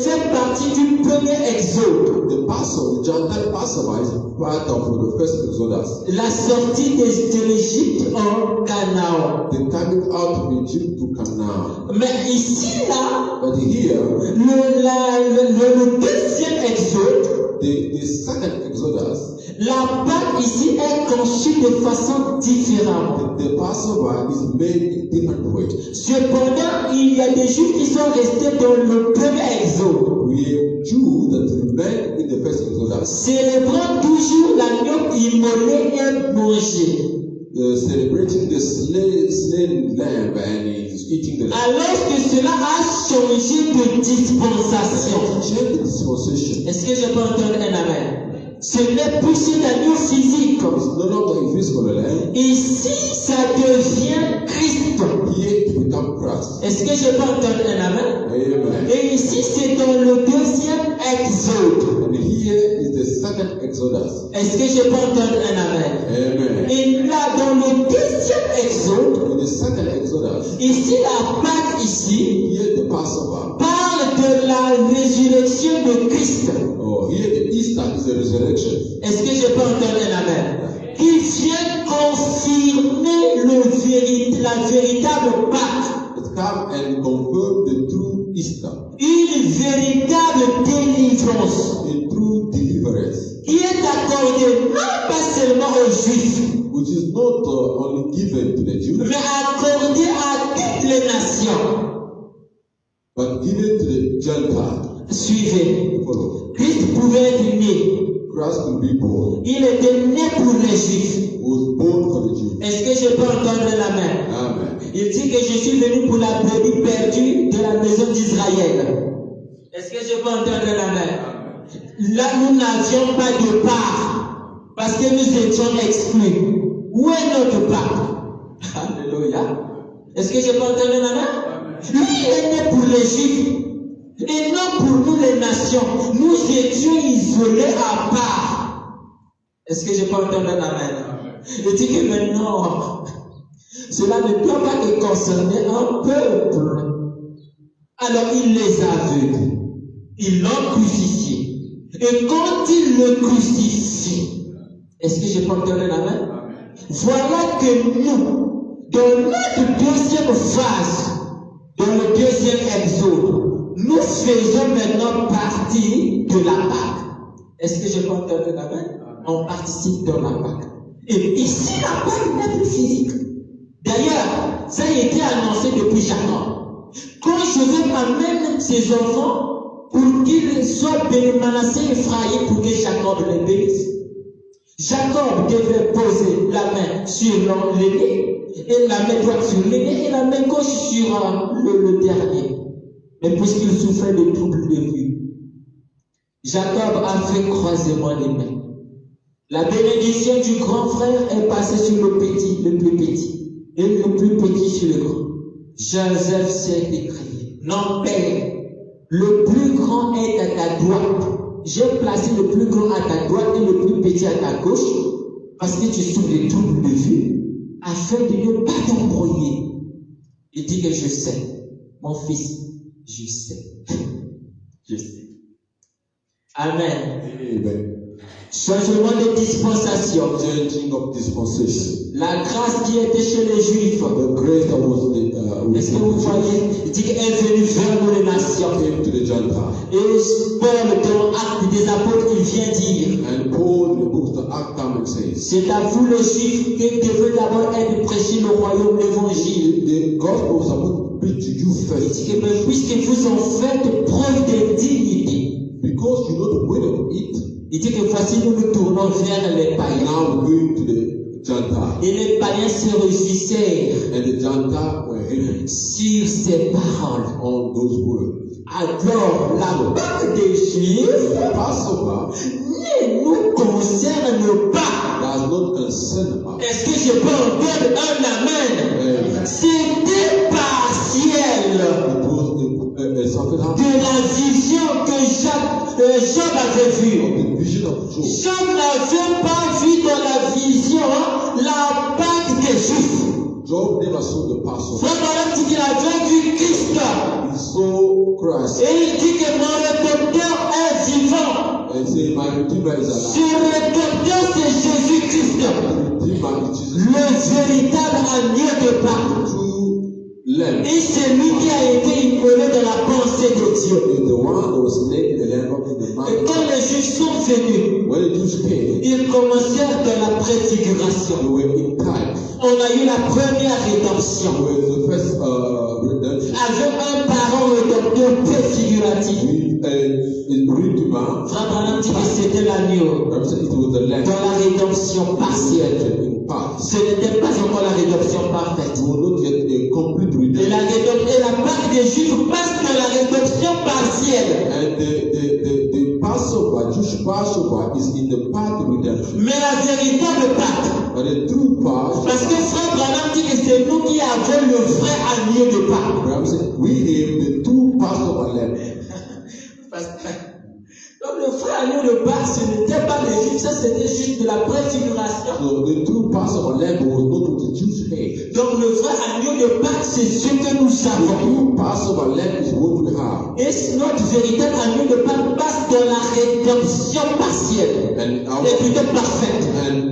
fait partie du premier exode. The Passover, the Gentile Passover is part of the first Exodus. La sortie de l'Égypte en Canaan. The coming out of Egypt to Canaan. Mais ici, là, But here, le deuxième exode, the second Exodus, la Pâque ici est conçue de façon différente. the Passover is made in different ways. Cependant, il y a des Juifs qui sont restés dans le premier exode, We have Jews that remain in the first Exodus, célébrant toujours l'agneau immolé et mangé. celebrating the slain lamb and is eating the lamb. Alors que cela a changé de dispensation. Change the dispensation. Est-ce que je peux entendre un amen? Ce n'est plus cet agneau physique. It's no longer a physical lamb. Ici, ça devient Christ. Here it becomes Christ. Est-ce que je peux entendre un amen? Amen. Et ici, c'est dans le deuxième exode. And here is the second Exodus. Est-ce que je peux entendre un amen? Amen. Et là, dans le deuxième exode, In the second Exodus, ici, la Pâque ici, here the Passover. parle de la résurrection de Christ. Oh, here the Easter is the resurrection. Est-ce que je peux entendre un amen? Qui vient confirmer la véritable Pâque. It come and confirm the true Easter, Une véritable délivrance a true deliverance, qui est accordée non pas seulement aux Juifs, which is not only given to the Jews, mais accordée à toutes les nations. but given to the Gentiles. Suivez. Follow. Christ pouvait être né. Christ will be born. Il était né pour les Juifs. He was born for the Jews. Est-ce que je peux entendre la main? Amen. Il dit que je suis venu pour la brebis perdue de la maison d'Israël. Est-ce que je peux entendre la main? Là, nous n'avions pas de part parce que nous étions exclus. Où est notre part? Alléluia. Est-ce que je peux entendre la main? Lui, il est né pour les Juifs et non pour nous les nations. Nous étions isolés à part. Est-ce que je peux entendre la main? Il dit que maintenant, cela ne doit pas te concerner un peuple. Alors il les aveugle. Ils l'ont crucifié. Et quand ils le crucifient, est-ce que je peux entendre la main? Voilà que nous, dans notre deuxième phase, dans le deuxième exode, nous faisons maintenant partie de la Pâque. Est-ce que je peux entendre la main? On participe dans la Pâque. Et ici, la Pâque n'est plus physique. D'ailleurs, ça a été annoncé depuis Jacob. Quand Joseph amène ses enfants pour qu'ils soient menacés et effrayés pour que Jacob les bénisse, Jacob devait poser la main sur l'aîné, et la main droite sur l'aîné, et la main gauche sur le dernier. Mais puisqu'il souffrait de troubles de vue, Jacob a fait croisement les mains. La bénédiction du grand frère est passée sur le petit, le plus petit, et le plus petit sur le grand. Joseph s'est écrié: non, Père, le plus grand est à ta droite. J'ai placé le plus grand à ta droite et le plus petit à ta gauche, parce que tu souffres de troubles de vue, afin de ne pas t'embrouiller. Il dit que je sais, mon fils, je sais. Je sais. Amen. Amen. Changement de dispensation. Changing of dispensation. La grâce qui était chez les Juifs. The grace that was Est-ce que vous voyez? Il dit qu'elle est venue vers nous les nations. came to the Gentiles. Et Paul, dans Actes des Apôtres, il vient dire: And Paul, in the book of Acts, and says, c'est à vous les Juifs que devait d'abord être prêché le royaume, l'évangile. the gospel was supposed to preach to you Il first. dit que puisque vous en faites preuve de dignité, Because you know the way of it, il dit que voici nous nous tournons vers les païens. now we're going to the Gentiles. Et les païens se réjouissaient And the Gentiles were happy sur ces paroles. on those words. Alors, la Pâque des Juifs The Passover ne nous concerne pas. does not concern us. Est-ce que je peux entendre un amen? Amen. C'était partiel It was something happened de la vision que Job avait vue. the vision of Job. Job n'avait pas vu dans la vision la Pâque des Juifs. Job never saw the Passover. Frère Branham dit qu'il avait vu Christ. He saw Christ Et il dit que mon rédempteur est vivant. and say, my Redeemer is Ce alive. rédempteur, c'est Jésus-Christ, The Redeemer is Jesus, le véritable agneau de Pâques. true Lamb. Et c'est lui qui a été immolé dans la pensée de Dieu. Is the one that was laid in the lamb in the Et man. quand les Juifs sont venus, When the Jews came, ils commencèrent dans la préfiguration. they were in time. On a eu la première rédemption. With the first redemption, Avec un parent rédempteur préfiguratif. with a Redeemer, Frère Branham dit que c'était l'agneau. it was the lamb. Dans la rédemption partielle. In part, Ce n'était pas encore la rédemption parfaite. it will not get a complete Et redemption. la Pâque des Juifs passe dans la rédemption partielle. And the Passover, Jewish Passover, is in the part redemption. Mais la véritable Pâque, But the true parce Passover, que Frère Branham dit que c'est nous qui avons le vrai agneau de Pâques. perhaps we have the true Passover lamb. Donc le vrai agneau de Pâques, ce n'était pas les Juifs, ça c'était juste de la préfiguration. So the true Passover lamb was not with the Jews' head. Donc le vrai agneau de Pâques, c'est ce que nous The savons. true Passover lamb is what we have. Et notre véritable agneau de Pâques passe dans la rédemption partielle. And Et plutôt parfaite.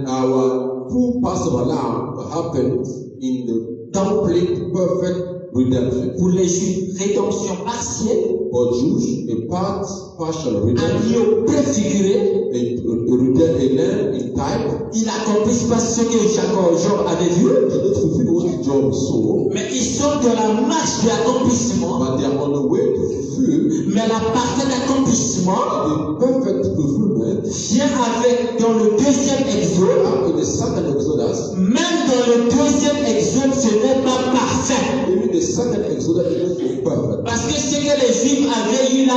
our true Passover lamb happens in the complete, perfect redemption. Pour les Juifs, rédemption partielle, For Jews, a partial redemption, agneau préfiguré. a lamb in type, Ils n'accomplissent pas ce que Job avait vu, did not fulfill what Job saw, mais ils sont dans la marche de l'accomplissement. but they are on the way to fulfill Mais la parfaite accomplissement the perfect fulfillment. vient avec, dans le deuxième exode, Now in the second Exodus, même dans le deuxième exode, ce n'est pas parfait. even the second Exodus is not perfect. Parce que ce que les Juifs avaient eu là,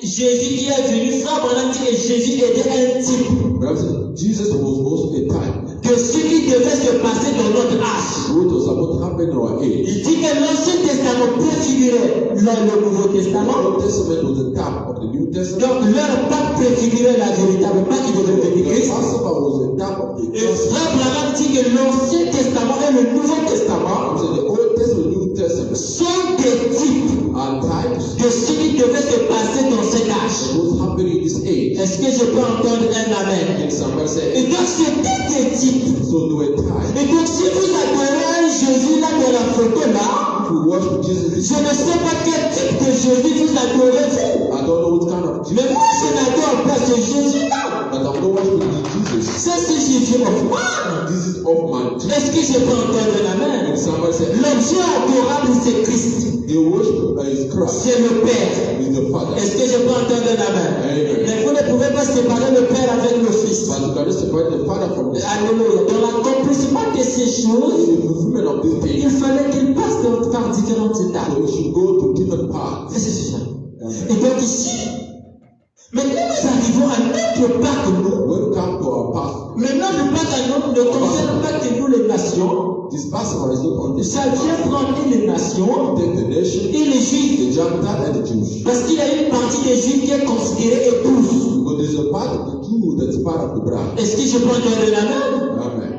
Jésus qui est venu, Frère Branham dit que Jésus était un type Perhaps Jesus was also a type. de ce qui devait se passer dans notre âge. What was about to happen in our age. Il dit que l'Ancien Testament préfigurait le Nouveau The Testament. Old Testament was a type of the New Testament. Donc leur Pâque préfigurait la véritable Pâque qui devait venir The Christ. Passover was a type of the Et Frère Branham dit que l'Ancien Testament et le Nouveau Testament So the Old Testament and the New Testament sont des types are types de ce qui devait se passer dans cette Est-ce que je peux entendre un amen? Can somebody say, Et donc c'est tout des types. so do a time. Et donc si vous adorez Jésus là dans la photo là, If you worship Jesus, je ne sais pas quel type de Jésus vous adorez vous. I don't know what kind of Mais Jesus, moi je n'adore pas ce Jésus là. but I'm not worshiping Jesus. Ça c'est Jésus of man. This is of my Jesus. Est-ce que je peux entendre un amen? Can somebody say, L'objet adorable c'est Christ. the worshiper is Christ, C'est le Père. is the Father. Est-ce que je peux entendre un amen? Amen. Mais vous ne pouvez pas séparer le Père avec le Fils. But you cannot separate the Father from the Son. Alléluia. Dans l'accomplissement de ces In choses, the fulfillment of this il thing, fallait qu'il passe par différentes étapes. so we should go to different paths. Et c'est ça. Amen. Et donc ici, maintenant nous arrivons à notre Pâques, nous. When we come to our path, Maintenant le Pâques à nous ne concerne pas que nous les nations. this Passover is not on this Ça vient prendre les nations take the nation, et les Juifs. the Gentile and the Jews. Parce qu'il y a une partie des Juifs qui est considérée épouse. But there's a part of the Jew that's part of the bride. Est-ce que je peux entendre la main? Amen.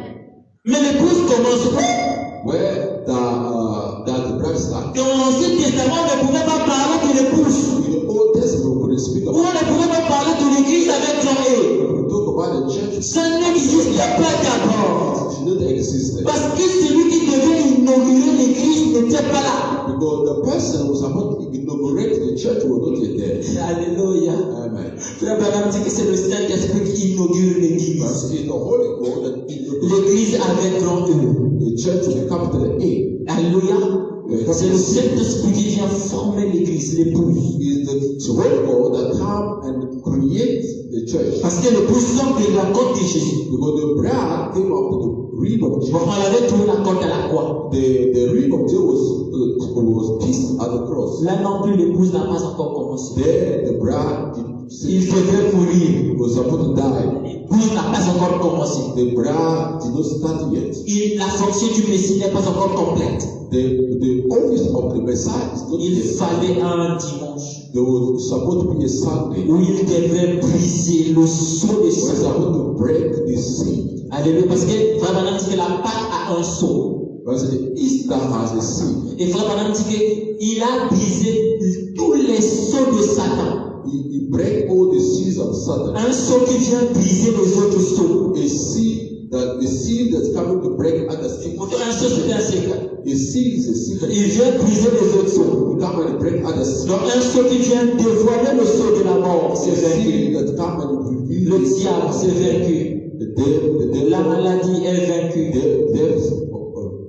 Mais l'épouse commence où? Where the bride starts. Dans l'Ancien Testament, on ne pouvait pas parler de l'épouse. In the Old Testament, when they speak Ou on about ne pouvait pas parler de l'église avec son E. we talk about the church, Ça n'existait pas d'abord. it did not exist. Parce que celui qui devait inaugurer l'église n'était pas là. Because the person who was about to inaugurate the church was not yet there. Alléluia. Amen. Frère Branham dit que c'est le Saint-Esprit qui inaugure But l'église. it's the Holy Ghost that inaugurates L'église avec grand E. the church with a capital A. Alléluia. C'est le Saint-Esprit qui vient former l'église, l'épouse. Is the Holy Ghost that come and creates the church. Parce que l'épouse sort de la côte de Jésus. Because the bride came up to the rib of Bon, Jesus. on avait trouvé la côte à la croix. The rib of Jesus was pierced at the cross. Là non plus, l'épouse n'a pas encore commencé. There, the bride did Il sin. devait mourir. Was supposed to die. L'épouse n'a pas encore commencé. The bride did not start yet. La fonction du Messie n'est pas encore complète. The office of the Messiah is not Il yet. fallait un dimanche There was supposed to be a Sunday. où il devait briser le sceau de We're sang. supposed to break the seed. Alléluia. Parce que Frère Branham dit que la Pâque a un sceau. Because the Easter has a seed. Et Frère Branham dit qu'il a brisé tous les sceaux de Satan. He break all the seeds of Satan. Un sceau qui vient briser les autres sceaux. A seed that's coming to break other seeds. Pourtant, un sceau c'est un secret. A seed is a seed that Il vient briser les autres sceaux. come and break other seeds. Donc un sceau qui vient dévoiler le sceau de la mort, A c'est vaincu. seed that come and reveal Le the diable, c'est vaincu. devil, La maladie est vaincue.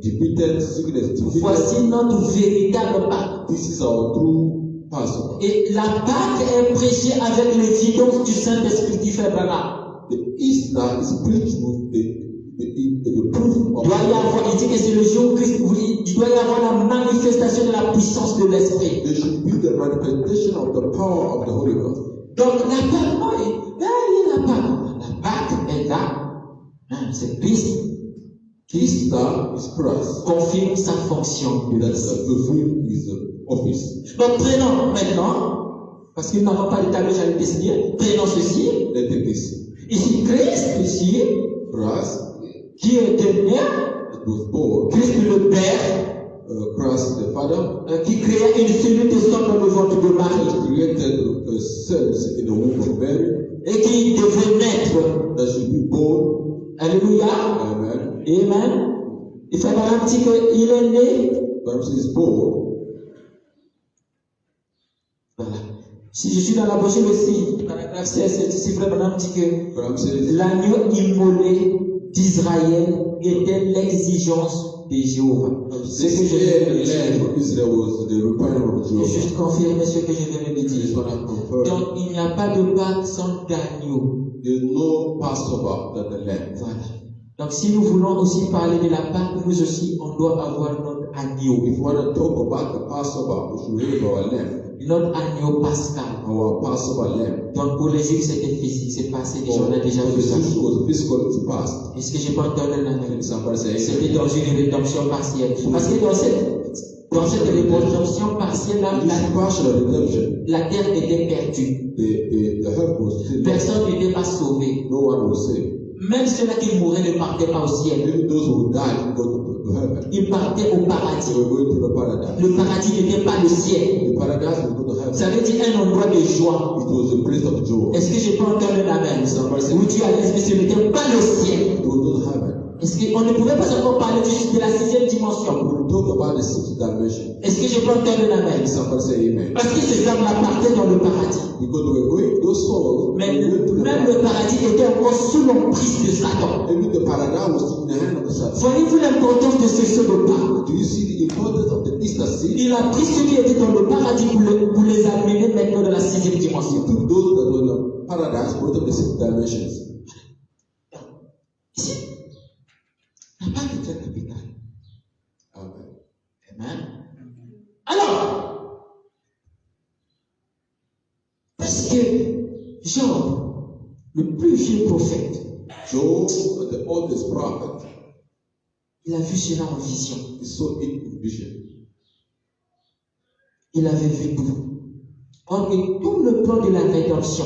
defeated, sickness defeated. Voici notre véritable Pâque. This is our true Passover. Et la Pâque est prêchée avec l'évidence du Saint-Esprit qui fait Branham. The Easter is preached with the proof Il of doit y avoir, il dit que c'est le jour où Christ, il doit y avoir la manifestation de la puissance de l'Esprit. There should be the manifestation of the power of the Holy Ghost. Donc la Pâque, là, il y a la Pâque. La Pâque est là. C'est Christ. Easter is Christ. Confirme sa fonction de That's Christ. fulfill his office. Donc prenons maintenant, parce que nous n'avons pas de tableau, j'allais décider, prenons ceci. Let's take this. Ici, Christ, ici, Christ, qui était né, it was born. Christ le Père, Christ the Father qui créa une cellule de sang dans le ventre de Marie, created cells in the womb of Mary et qui devait naître. that should be born. Alléluia. Amen. Amen. Il faut avoir un petit qu'il est né. Bible says born. Voilà. Si je suis dans la brochure aussi, paragraphe 16, c'est ici, Frère Branham dit que Bible says l'agneau immolé d'Israël était l'exigence de Jéhovah. C'est ce que je viens de land dire. of Israel was the requirement of Je vais Jehovah. juste confirmer ce que je viens de This dire. is what I confirm. Donc, il n'y a pas de Pâques sans d'agneau. There's no Passover than the lamb. Voilà. Donc, si nous voulons aussi parler de la Pâque, nous aussi, on doit avoir notre agneau. If you want to talk about the Passover, we should read about our lamb. Notre agneau pascal. Our Passover lamb. Donc, pour les Juifs, c'était physique, c'est passé, déjà, on a déjà For vu the ça. Jews, it was physical, it's past. Est-ce que je peux entendre la And somebody say, C'était dans une rédemption partielle. Parce que dans cette rédemption partielle-là, this partial redemption, la terre était perdue. the help was still lost. Personne n'était pas sauvé. No one was saved. Même ceux-là qui mouraient ne partaient pas au ciel. Even those who died go to to heaven. Ils partaient au They paradis. were going to the paradise. Le paradis n'était pas le ciel. The paradise was not the heaven. Ça veut dire un endroit de joie. It was a place of joy. Est-ce que je peux entendre un amen? Où tu allais, mais ce n'était pas le ciel. It was not heaven. Est-ce qu'on ne pouvait pas encore parler de la sixième dimension? We talk about the sixth dimension. Est-ce que je peux entendre un amen? Somebody say amen. Parce que ces âmes-là partaient dans le paradis. Because they were going, those souls, Mais they went to the même le paradis était encore sous l'emprise de Satan. Even the paradise was in the hand of the Satan. Voyez-vous l'importance de ce saut de pas? Do you see the importance of the Easter seed? Il a pris ceux qui étaient dans le paradis pour les amener maintenant dans la sixième He dimension. took those that were in the paradise, brought them the six dimensions. Ici, il n'y a pas de très capital. Amen. Amen. Alors, parce que Job, le plus vieux prophète, Job, the oldest prophet, il a vu cela en vision. he saw it in vision. Il avait vu tout. Or, et tout le plan de la rédemption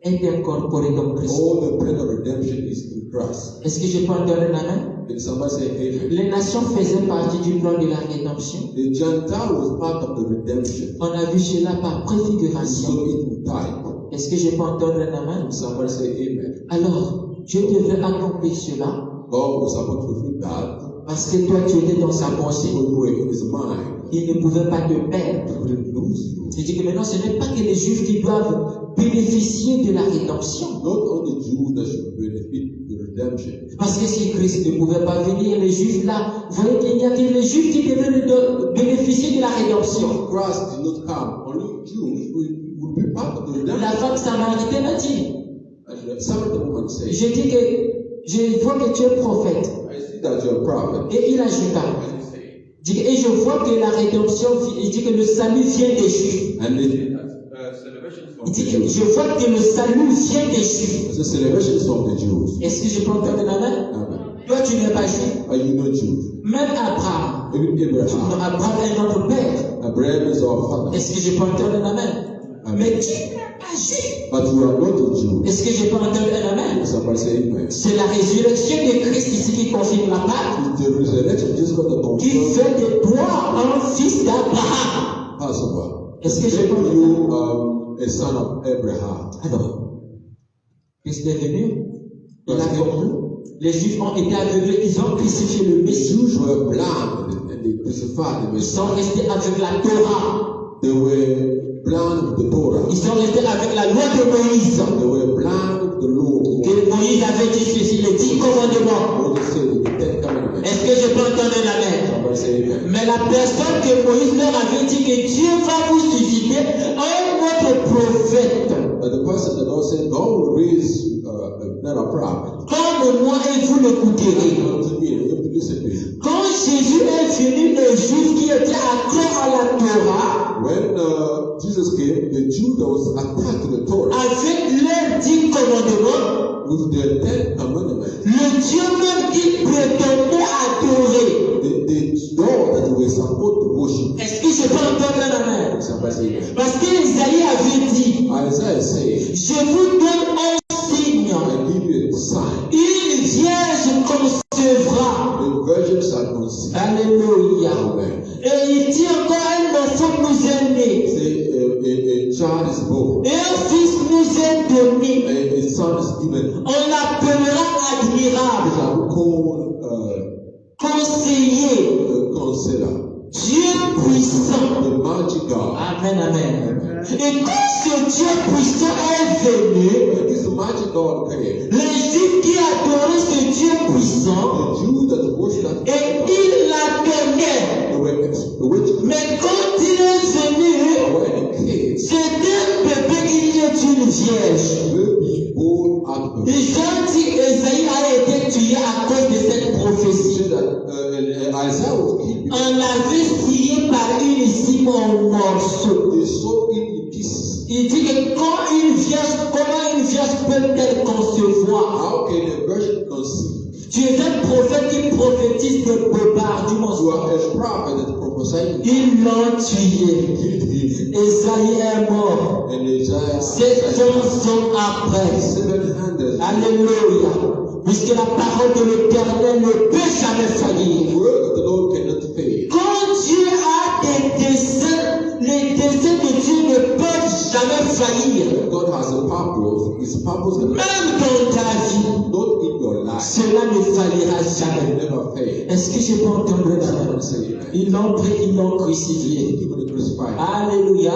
est incorporé dans Christ. All the plan of redemption is in Christ. Est-ce que je peux en donner un amen? Did somebody say amen? Les nations faisaient partie du plan de la rédemption. The Gentile was part of the redemption. On a vu cela par He préfiguration. saw it in type. Est-ce que je peux entendre un amen? Somebody say amen. Alors, Dieu devait accomplir cela God was supposed to fulfill that. parce que toi tu étais dans sa pensée. People who were in his mind, Il ne pouvait pas te perdre. he couldn't lose you. Je dis que maintenant ce n'est pas que les Juifs qui doivent bénéficier de la rédemption. Not only Jews that should benefit the redemption. Parce que si Christ ne pouvait pas venir, les Juifs là, vous voyez qu'il n'y a que les Juifs qui devaient bénéficier de la rédemption. If Christ did not come, only Jews would be part of the La redemption. femme samaritaine a dit, And the Samaritan woman said, je dis que je vois que tu es prophète. I see that you're a prophet. Et il ajouta, And he said, dit, et je vois que la rédemption, il dit que le salut vient des Juifs. and it, Il dit que je vois que le salut vient des Juifs. it's a celebration from the Jews. Est-ce que je peux entendre la main? Amen. Toi, tu n'es pas juif. Are you not Jews? Même Abraham. Even Non, Abraham. Abraham est notre père. Abraham is our father. Est-ce que je peux entendre la main? Amen. Mais tu n'es pas juif. But you are not a Jew. Est-ce que je peux entendre la main? Somebody say amen. C'est la résurrection de Christ ici qui confirme la part, It's the resurrection just got the qui confirm fait de toi un fils d'Abraham. Passover. Est-ce que je Make peux you a son of Abraham. Alors, Christ est venu, il a conclu. Les Juifs ont été aveuglés, ils ont crucifié le The Messie. Jews were blind and they crucified the Ils sont Messiah. restés avec la Torah. They were blind with the Torah. Ils sont restés avec la loi de Moïse. They were blind with the law. Que Moïse avait dit ceci, les 10 commandements. What they say with the Ten Commandments. Est-ce que je peux entendre la main? Somebody say amen. Mais la personne que Moïse leur avait dit que Dieu va vous susciter un autre prophète. But the person that God said, God will raise not a prophet. Comme moi et vous l'écouterez. Unto me, you have to listen to him. Quand Jésus est venu, les Juifs qui étaient accros à la Torah, When Jesus came, the Jew that was attached to the Torah avec leurs 10 commandements, with the Ten Commandments, le Dieu même qu'ils prétendaient adorer. the God that they were supposed to worship. Est-ce que je peux entendre la main? Somebody say amen. Parce qu'Isaïe avait dit, Isaiah said, je vous donne un signe. I give you a sign. Une vierge concevra. The virgin shall conceive. Alléluia. Amen. Et il dit encore, un enfant nous est né. Say, a child is born. Et un fils nous est donné. A son is given. On l'appellera He admirable, shall be called conseiller, Counselor, Dieu puissant. the mighty God. Amen, amen. Et quand ce Dieu puissant est venu, When this mighty God came, les Juifs qui adoraient ce Dieu puissant, the Jews that worship that et ils l'adoraient. they were bewitched. Mais quand il est venu, When he came, c'était un bébé qui est une vierge. will be born out of it. Ils ont dit qu'Esaïe a été tué à cause de cette He prophétie. said that Isaiah was killed. On l'avait scié par une cime en morceaux. They saw him in pieces. Il dit que comment une vierge peut-elle concevoir? How can a virgin conceive? Tu es un prophète qui prophétise des bobards du You mensonge. are a prophet that prophesied. Ils l'ont tué. Killed him. Esaïe est mort. And Isaiah 700 ans après. 700. Alléluia. Puisque la parole de l'Éternel ne peut jamais faillir. The word of the faith. Quand Dieu a des desseins, les desseins de Dieu ne peuvent jamais faillir. When God has a purpose, His purpose can Même dans ta vie, not in your life. cela ne fallira jamais. Never fail. Est-ce que je peux entendre la Someone say amen. Ils l'ont pris, ils l'ont crucifié. Even the crucified. Alléluia.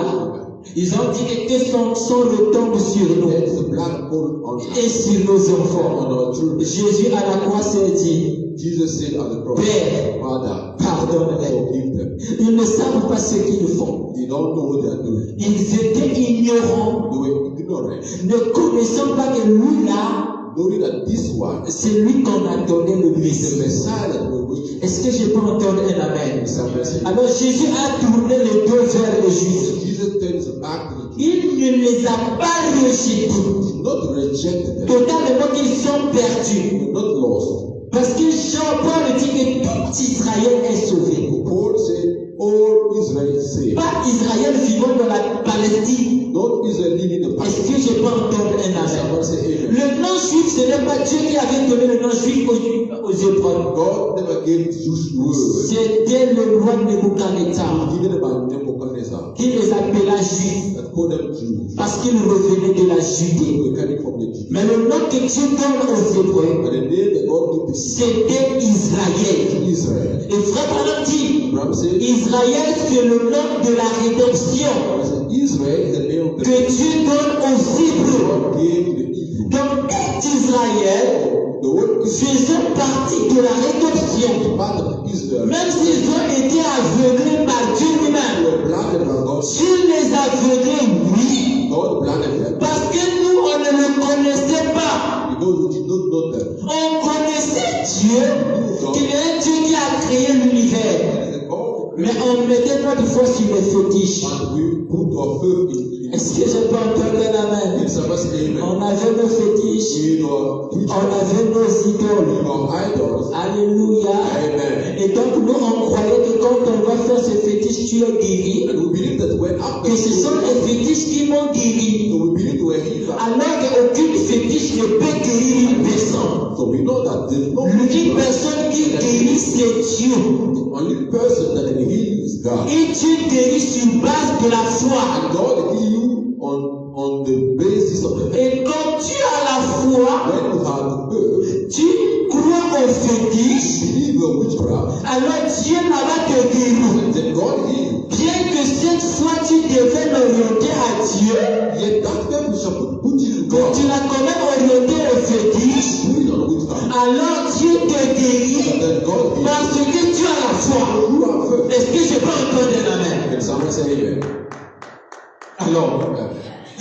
Ils ont dit que son retombe sur nous Let the blood fall on et us, sur nos enfants. on our children. Jésus à la croix s'est dit, Jesus said at the cross, Père, Father, pardonne-les. forgive them. Ils ne savent pas ce qu'ils font. They don't know what they are doing. Ils étaient ignorants, They were ignorant, ne connaissant pas que lui là, knowing that this one c'est lui qu'on a donné le is the Messie. Messiah that we're waiting for. Est-ce que je peux entendre un amen? Someone say, Alors Jésus a tourné les deux vers les Juifs. Jesus turns back to the Jews. Il ne les a pas rejetés. He did not reject them. Totalement qu'ils sont perdus. They were not lost. Parce que Jean-Paul dit que tout Israël est sauvé. Paul said, all Israel is saved. Pas Israël vivant dans la Palestine. Not Israel living in the Est-ce past. que je peux entendre un amen? Someone say amen. Le nom juif, ce n'est pas Dieu qui avait donné le nom juif aux Hébreux. God never gave Jews words. C'était le roi Nebuchadnezzar Given about Nebuchadnezzar qui les appela juifs that called them Jews. parce qu'ils revenaient de la They Judée. were coming from the Jews. Mais le nom que Dieu donne aux Hébreux, But the name that God gave to c'était Israël. Israel. Et frère Branham dit, Abraham said, Israël c'est le nom de la rédemption Israel is the name of the que Dieu donne aux Hébreux. God gave to the Hebrew. Donc tout Israël The word is faisait partie de la rédemption. part of Israel. Même s'ils ont été aveuglés par Dieu They lui-même. were blinded by God. Dieu les a aveuglés, oui. God blinded them Parce que nous, on ne le connaissait pas. because we did not know them. On connaissait Dieu, qu'il est un Dieu qui a créé l'univers. There is a God, Mais on mettait notre foi sur les fétiches. and we put our faith in Est-ce que je peux entendre la main? in service. Amen. On avait nos fétiches. In our On preaching, avait nos idoles. in our idols. Alléluia. Amen. Et donc nous, on croyait que quand on va faire ce fétiche, tu es guéri. And we believe that when Que ce sont les fétiches qui m'ont guéri. we believe we're healed. Alors qu'aucune fétiche ne peut guérir une personne. So we know that there's no L'unique personne qui guérit, c'est Dieu. The only person that can heal is God. Et Dieu guérit sur base de la foi. And God heal you on the basis of the faith. Et quand tu as la foi, When you have faith, tu crois au fétiche, believe your witchcraft, alors Dieu là-bas te guérit. then God heal you. Bien que cette fois tu devais l'orienter à Dieu, Yet that faith we shall put it in que God. tu l'as quand même orienté au fétiche, Put it on witchcraft. alors Dieu te guérit And then God heal parce que tu as la foi. you. You have faith. Est-ce que je peux entendre la main? Can someone say amen? Alors,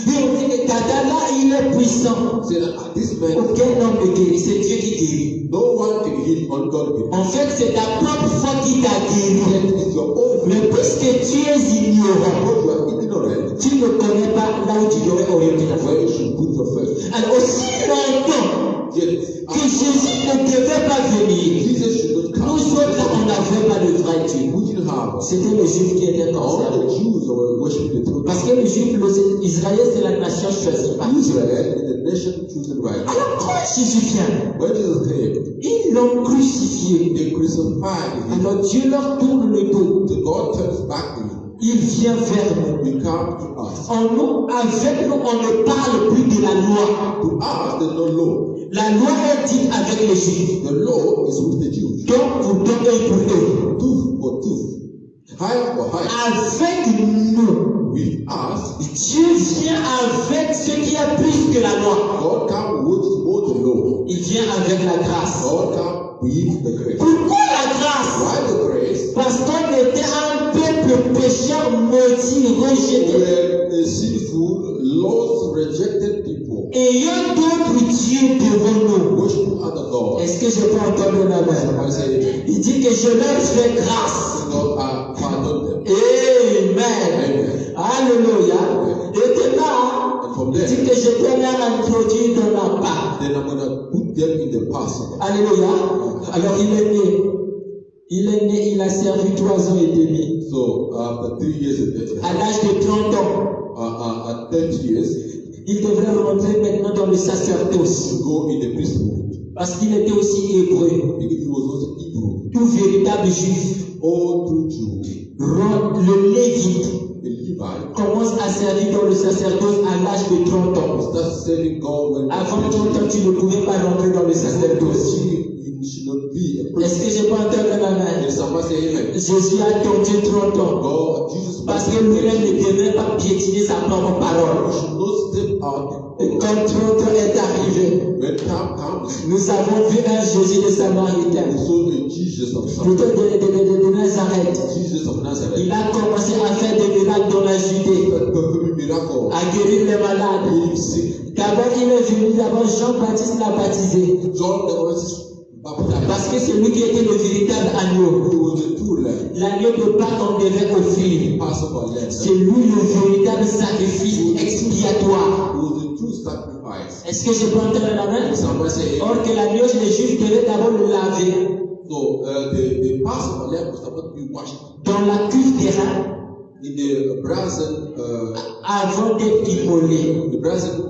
et on dit que Dada là, il est puissant. Say that this man, Aucun homme ne guérit, c'est Dieu qui guérit. no one can heal on God. En fait, c'est ta propre foi qui t'a guéri. It's your own Mais faith. puisque tu es ignorant, Because you are ignorant, tu ne connais pas là où tu devrais orienter ta foi. where you should put your faith. Alors, aussi longtemps Yet, que Jésus ne devait pas venir, Jesus should not come. nous autres là, on n'avait pas de vrai Dieu. We didn't have. C'était les Juifs qui étaient comme All ça. the Jews were worshiping the true Parce que les Juifs, Israël, c'est la nation choisie par Dieu. Israel is the nation chosen by God. Alors, quand Jésus vient, When Jesus came, ils l'ont crucifié. they crucified him. Alors, Dieu leur tourne le dos. So God turns back to him. Il vient vers nous. He come to us. Avec nous, on ne parle plus de la loi. To us, there's no law. La loi est dite avec les Juifs. The law is with the Jews. Donc, pour donner pour eux. Tooth for tooth. High for high. Avec nous, With us, Dieu vient avec ce qui est plus que la loi. God come with more the law. Il vient avec la grâce. God come with the grace. Pourquoi la grâce? Why the grace? Parce qu'on était un peuple pécheur, maudit, rejeté. We're a sinful, lost, rejected people. Ayant d'autres dieux devant nous. Worshiping other gods. Est-ce que je peux entendre la main? I say, Il dit que je leur fais grâce. God, I pardon them. Amen. Amen. Alléluia. Et de là, And from il dit there, que je peux leur introduire dans la part. then I'm going to put them in the past. Alléluia. Alors il est né. Il est né, il a servi 3 ans et demi. So after 3 years of death, À l'âge de 30 ans, at 30 years, il devrait rentrer maintenant dans le sacerdoce. to go in the priesthood. Parce qu'il était aussi hébreu. Because he was also Hebrew. Tout véritable juif all true Jew, le Lévite, the Levite, commence à servir dans le sacerdoce à l'âge de 30 ans. start serving God when Avant 30 ans, tu ne pouvais pas rentrer dans le sacerdoce. you should not be a Est-ce priest. que je peux entendre la main? And somebody say amen. Jésus a attendu 30 ans. God, Jesus, Parce que lui-même ne devait pas piétiner sa propre you parole. should not step out. Et quand 30 ans est arrivé, When time comes, nous avons vu un Jésus de Samaritain. we saw the Jesus of Plutôt de Nazareth. Jesus of Nazareth. Il a commencé à faire des miracles dans la Judée, That performing miracle, à guérir les malades. healing sick. D'abord, il est venu, d'abord Jean-Baptiste l'a baptisé. John the Baptist baptized. Parce que c'est lui qui était le véritable agneau. He was the true lamb, L'agneau de Pâques qu'on devait offrir. Passover lamb. C'est lui le véritable sacrifice expiatoire. He was the true sacrifice. Est-ce que je peux entendre la main? And somebody say, Or que l'agneau, les Juifs devaient d'abord le laver so the Passover lamb was supposed to be washed dans la cuve des reins in the brazen, avant d'être immolé. the brazen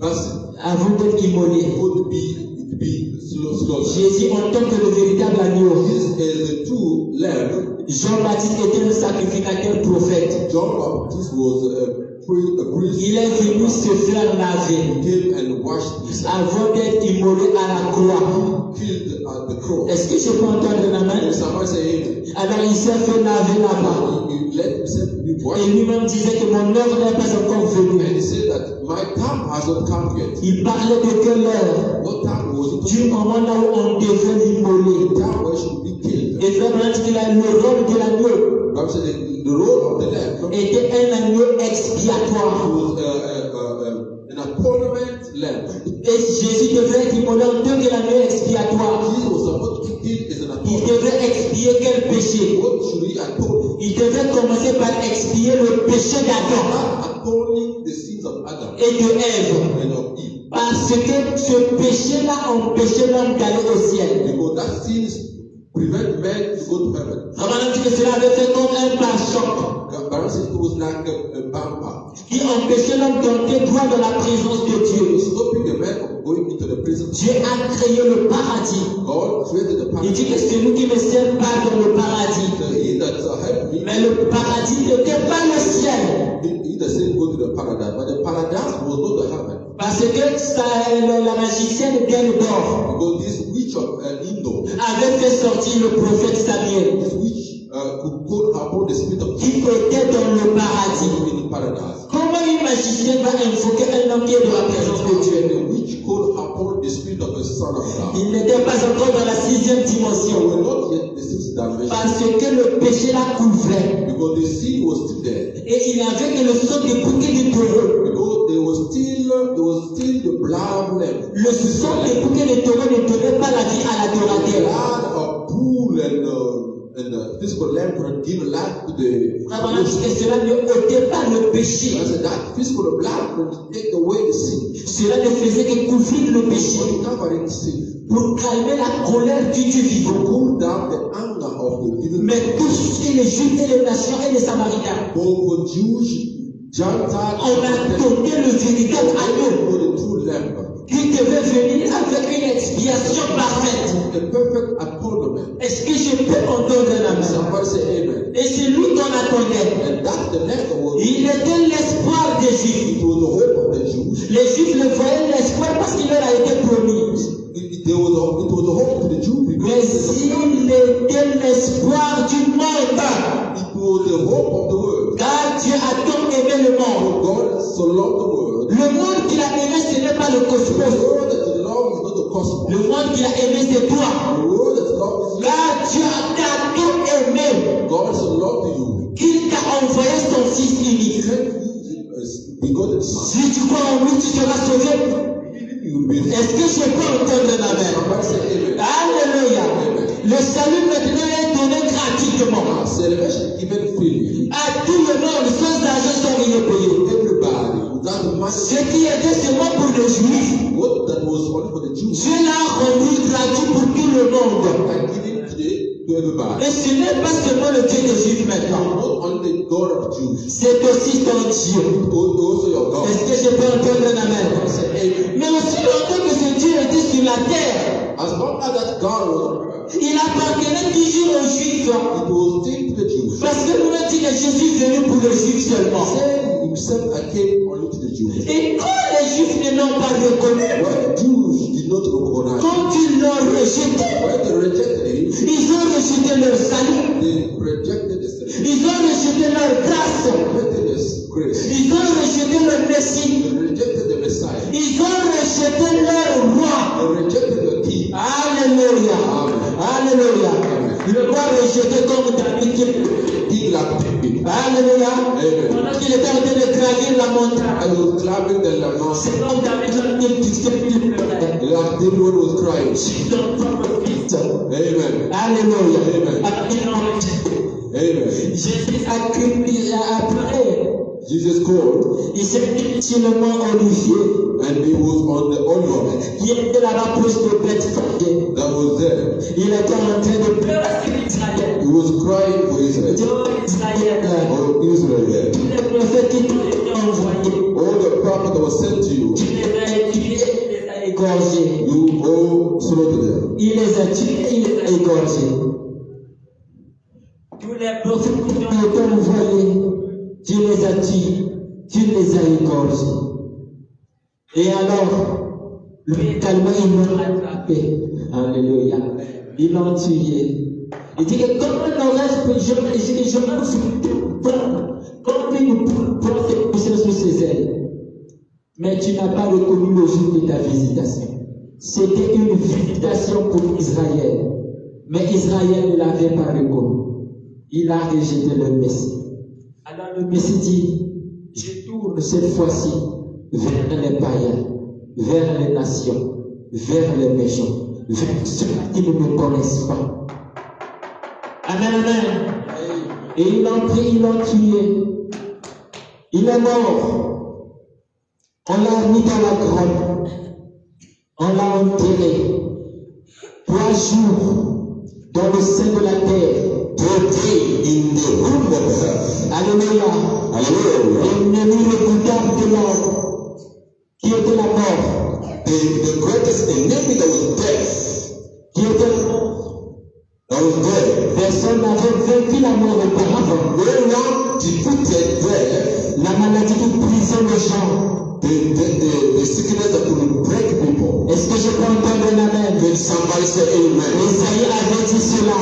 basin. Avant d'être immolé. To be slaughtered. Jésus, en tant que le véritable agneau, This is the true lamb. Jean-Baptiste était le sacrificateur prophète. John Baptist was a priest. Il est venu se faire laver He came and washed himself. avant d'être immolé à la croix. Killed at the cross. Est-ce que je peux entendre la main? And somebody say amen. Alors il s'est fait laver là-bas. He let himself be Et washed. lui-même disait que mon heure n'est pas encore And venue. he said that my time has not come yet. Il parlait de quelle heure? What time was it? Du moment là où on devait l'immoler. The time where he should be killed. Et frère Brandt dit que le rôle de l'agneau Bible said that the role of the lamb était un agneau expiatoire. was an atonement lamb. Et Jésus devait être immolé en tant que l'agneau expiatoire. Jesus was supposed to be killed as an Il atonement. devait expier quel péché? What should he atone? Il devait commencer par expier le péché d'Adam Not atoning the sins of Adam et de Ève. and of Eve. Parce que ce péché-là empêchait l'homme d'aller au ciel. Because that sins prevent men to go to heaven. Vraiment, dit que cela avait fait comme un pare-choc The Bible says it was like a bumper, qui empêchait l'homme d'entrer droit dans la présence de Dieu. stopping the man from going into the prison. Dieu a créé le paradis. God created the Il dit paradise. que celui qui ne sert pas dans le paradis. He that helped me, Mais le paradis n'était pas le ciel. he that said go to the paradise, but the paradise was not the heaven. Parce que la magicienne d'El d'or Because this witch of Indo, avait fait sortir le prophète Samuel this witch could call upon the spirit of qui était dans le paradis. in the paradise. Comment une magicienne va invoquer un homme qui est dans la présence de Dieu? The witch called upon the spirit of the Son of God. Il n'était pas encore dans la 6e They dimension. were not yet the sixth dimension Parce que le péché la couvrait. because the sin was still there. Et il n'avait que le sang des bouquets de taureau. Because there was still the blood of lamb. Le sang des bouquets de taureau ne donnait pas la vie à The l'adorateur. blood of bull and physical lamb could give life to the. Vraiment, dit que cela ne ôtait pas le péché. I said that physical blood could take away the sin. Cela ne faisait que couvrir le péché. But covering sin. Pour calmer la colère du Dieu vivant. Cool down the anger of the living. Mais tous, et les Juifs, et les nations, et les Samaritains, Both for Jews, Gentiles, on a donné le véritable agneau for the true lamb. qui devait venir avec une expiation parfaite. The perfect atonement. Est-ce que je peux entendre la main? Somebody say amen. Et c'est lui qu'on attendait. And that's the lamb that was. Il était l'espoir des Juifs. It was the hope of the Jews. Les Juifs le voyaient l'espoir parce qu'il leur a été promis. It was the hope to the Jews Mais because s'il était l'espoir du monde, it was the hope of the world. car Dieu a tant aimé le monde. God so loved the world. Le monde qu'il a aimé, ce n'est pas le The cosmos. world that you love is not the cosmos. Le monde qu'il a aimé, c'est toi. The world that you love is Car Dieu t'a tant aimé God so loved you. qu'il t'a envoyé son Fils unique. Begotten Son. Si tu crois en lui, tu seras sauvé. You will be. Est-ce que je peux entendre la main? Somebody say amen. Alléluia. Le salut maintenant est donné gratuitement. Salvation given freely. À tout le monde, sans argent, sans rien payer. Everybody without the money. Ce qui était seulement pour les Juifs, What that was only for the Jews. Dieu l'a rendu gratuit pour tout le monde. And given today to everybody. Et ce n'est pas seulement le Dieu des Juifs maintenant. Not only the God of Jews. C'est aussi ton Dieu. Also your God. Est-ce que je peux entendre la main? Say amen. Mais aussi longtemps que ce Dieu était sur la terre, As long as that God was Il appartenait toujours aux Juifs. It was still to the Jews. Parce que nous avons dit que Jésus est venu pour les Juifs seulement. He himself came only to the Jews. Et quand les Juifs ne l'ont pas reconnu, When Jews did not recognize, quand ils l'ont rejeté, when they rejected him, ils ont rejeté leur salut. they rejected the Savior. Ils ont rejeté leur grâce. They rejected his grace. Ils ont rejeté leur Messie. They rejected the Messiah. Ils ont rejeté leur roi. They rejected the King. Alléluia. Alléluia. Le roi rejeté comme David. King like David. Alléluia. Amen. Pendant qu'il était en train de gravir la montagne, I was climbing the mountain. c'est comme David l'a dit, il pleurait. Like David was crying. C'est ton propre fils. Amen. Alléluia. Amen. Alors ils l'ont rejeté. Amen. Jésus a crié, a pleuré. Jesus called, Il s'est mis sur le mont Olivier, and he was on the olive qui était la rapproche de Bethphage. that was there. Il était en train de pleurer sur Israël. He was crying for Israel. Oh Israël, Oh, Israel. tous les prophètes qui t'ont été envoyés, All the prophets that were sent to you, tu les as tués, il les a égorgés. you all slaughtered them. Il les a tués, il les a égorgés. Tous les prophètes qui t'ont été envoyés, tu les as tués, tu les as égorgés. Et alors, lui également, ils l'ont attrapé. Alléluia. Ils l'ont tué. Il dit que comme un orage, je m'en fous. Comme une poule prend ses poussières sous ses ailes. Mais tu n'as pas reconnu le jour de ta visitation. C'était une visitation pour Israël. Mais Israël ne l'avait pas reconnu. Il a rejeté le Messie. Alors le Messie dit, je tourne cette fois-ci vers les païens, vers les nations, vers les méchants, vers ceux qui ne me connaissent pas. Amen, amen. Et ils l'ont pris, ils l'ont tué. Il est mort. On l'a mis dans la grotte. On l'a enterré. 3 jours dans le sein de la terre. 3 days in the womb of the earth. Alléluia. Hallelujah. L'ennemi redoutable de l'homme, qui était la mort, The greatest enemy that was death, qui était la mort. that was death. Personne n'avait vaincu la mort auparavant. No one defeated death, La maladie qui brisait les gens. the sickness that could break people. Est-ce que je peux entendre un amen? When somebody say amen, Isaïe avait dit cela.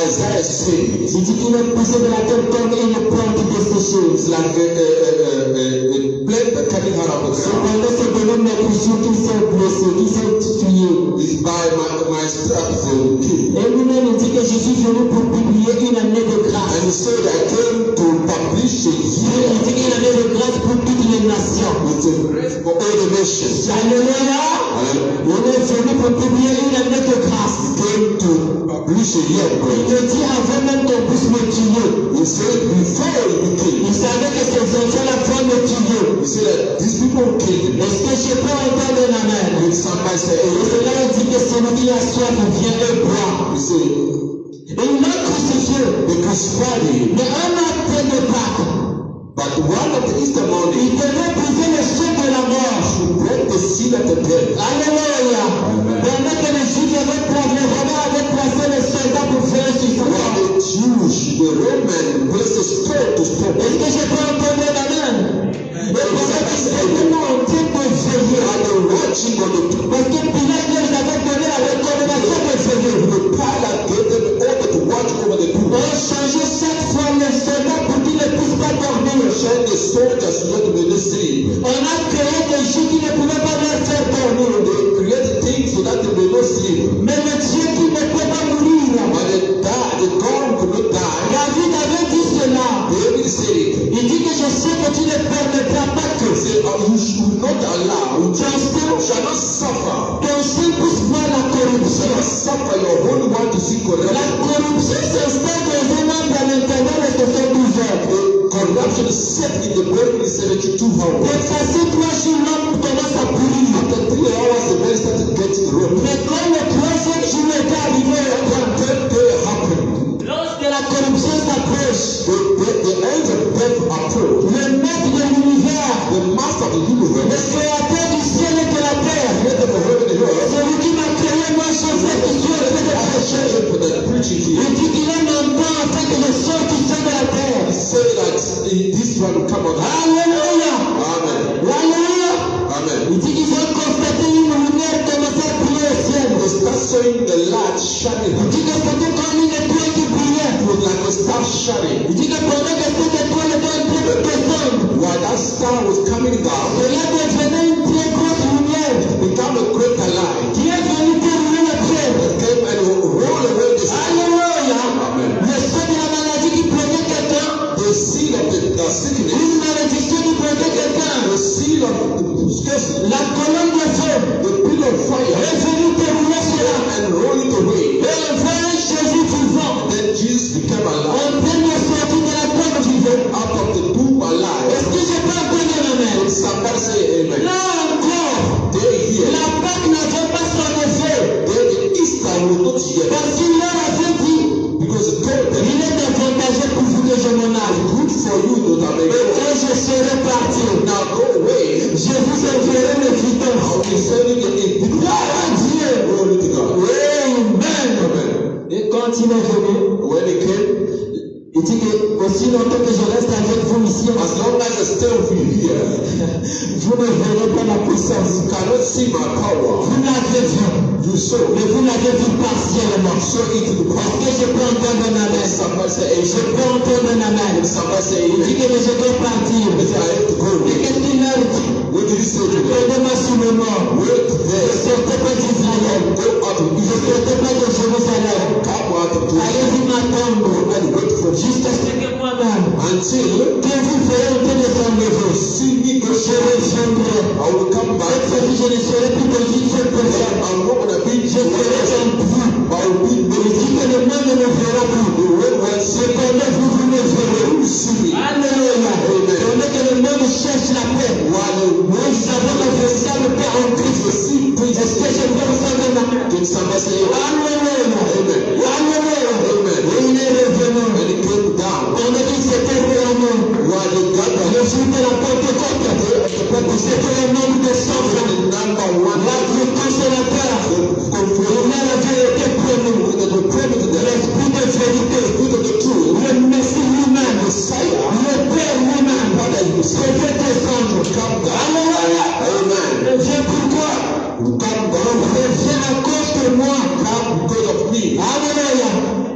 Isaiah said, Il dit qu'il est poussé de la terre comme une plante desséchée. it's like a plant that coming out of the ground. Cependant, c'est de l'homme pour ceux qui s'est blessé, qui s'est tué. It's by my stripes they will kill. Et lui-même il dit que je suis venu pour publier une année de grâce. And he said, I came to publish a year Il dit une année de grâce pour toutes les nations. with a grace for all the nations. Alléluia. On est venu pour publier une année de grâce. Came to publish a year of Il grace. me dit avant même qu'on puisse me tuer. He said, before you kill, Il savait que ces enfants-là vont me tuer. he said that these people will kill you. Est-ce que je peux entendre un amen? When somebody say, Et hey, cela dit que celui qui a soif vient et boit. he said, Et il l'a crucifié. they crucified him. Mais un matin de Pâques, But one of the Easter morning, il devait briser le chaîne de la mort. to break the seal of the dead. Alléluia. Pendant que les Juifs avaient placé, les Romains avaient placé les soldats pour faire sur sa While mort. the Jews, the Roman, placed a stone to stop Est-ce him. que je peux entendre un amen? Et pendant qu'ils étaient tellement en train de veiller, And they were watching on the tomb. parce que Pilate leur avait donné la recommandation de veiller. The Pilate gave them order to watch over the tomb. On changeait chaque fois les soldats pour qu'ils ne puissent pas dormir. Send the soldiers not to be sleep. On a créé des choses qui ne pouvaient pas leur faire dormir. They created things so that they may not sleep. Mais le Dieu qui ne peut pas mourir, But the God could not die. David avait dit cela. David said it. Il dit que je sais que tu ne permettras pas que He said, you should not allow, ton sein shall not suffer. puisse voir la corruption. Shall not suffer your Holy One to see La corruption. corruption s'installe dans un homme à l'intérieur de ce fait ouvert. The corruption is set in the brain in 72 hours. Et passé 3 jours, l'homme commence à pourrir. After 3 hours, the man started getting rotten. Mais quand le 3e jour est arrivé, When that day happened, lorsque la corruption s'approche, the end of death approached. le maître de l'univers, The master of the le universe, créateur du ciel et de la terre, creator of heaven and earth, celui qui m'a créé, moi, je sais que tu es fait de péché. for shining. Il dit que c'était comme une étoile qui brillait. It was like a star shining. Il dit que pendant que cette étoile était en train de descendre, While that star was coming down, cela devenait une très grosse lumière it became a greater light. qui est venue terminer la pierre. It came and rolled away the star. Alléluia. Amen. Le sang de la maladie qui prenait quelqu'un, The seal of the sickness, une malédiction qui prenait quelqu'un, the seal of the scarcity, la colonne de feu the pillar of fire, est venue terminer cela. and roll it away. Et on voit un Jésus vivant Then Jesus became alive. en train de sortir de la tombe vivante. Out of the tomb Est-ce alive. que je peux entendre l'amen? Somebody say amen. Là encore, They here. la Pâque n'avait pas son effet. Then the Easter will not yet. Parce qu'il leur avait dit, Because it told them, il est avantageux pour vous que je m'en aille. good for you that I may Et go. quand je serai parti, Now go away. je vous enverrai mes I vidanges. will be sending you in. Gloire à Dieu. Glory to God. Amen. Amen. Et quand il est venu, When he came, il dit que aussi longtemps que je reste avec vous ici, as long as I stay with you here, vous ne verrez pas ma puissance. you cannot see my power. Vous l'avez vu, You saw mais it. vous l'avez vu partiellement. You saw it to the Parce power. que je peux entendre un amen. Somebody say Je amen. peux entendre un amen. Somebody say Il dit amen. que je dois partir. He said, I have to go. Et qu'est-ce qu'il leur dit? What did he say to them? Prenez-moi sous le mort. Wait Ne there. sortez pas d'Israël. Go out of Ne Israel. sortez pas de Jérusalem. Come out of Jerusalem. Allez-y m'attendre. And wait for Jesus. Jusqu'à ce que moi-même, Until que vous verrez en train de s'enlever, see me go. je reviendrai. I will come back. Cette fois-ci, je ne serai plus dans une seule personne. I'm not going to be Je serai en vous. but I will be Il dit que le monde ne me verra plus. the way when Cependant, vous me verrez. you see me. Alléluia. Pendant que le monde cherche la paix, While nous avons le véritable paix en Christ. Est-ce que je peux entendre ma paix? can somebody say Alléluia. amen? Alléluia. Amen. Et il est revenu. And he came down. Pendant qu'il s'était réuni, While they le gathered, jour de la Pentecôte, c'était le nombre de 100 the francs. number one, La vie consolateur, confirmed il avait été promis. that the prophet of the L'esprit de vérité, Spirit of the truth, le Messie lui-même, Messiah, le Père lui-même, Father, you say, devait descendre. come down. Alléluia. Amen. Et viens pour toi. You come down. Et viens à cause de moi. Come because of me. Alléluia.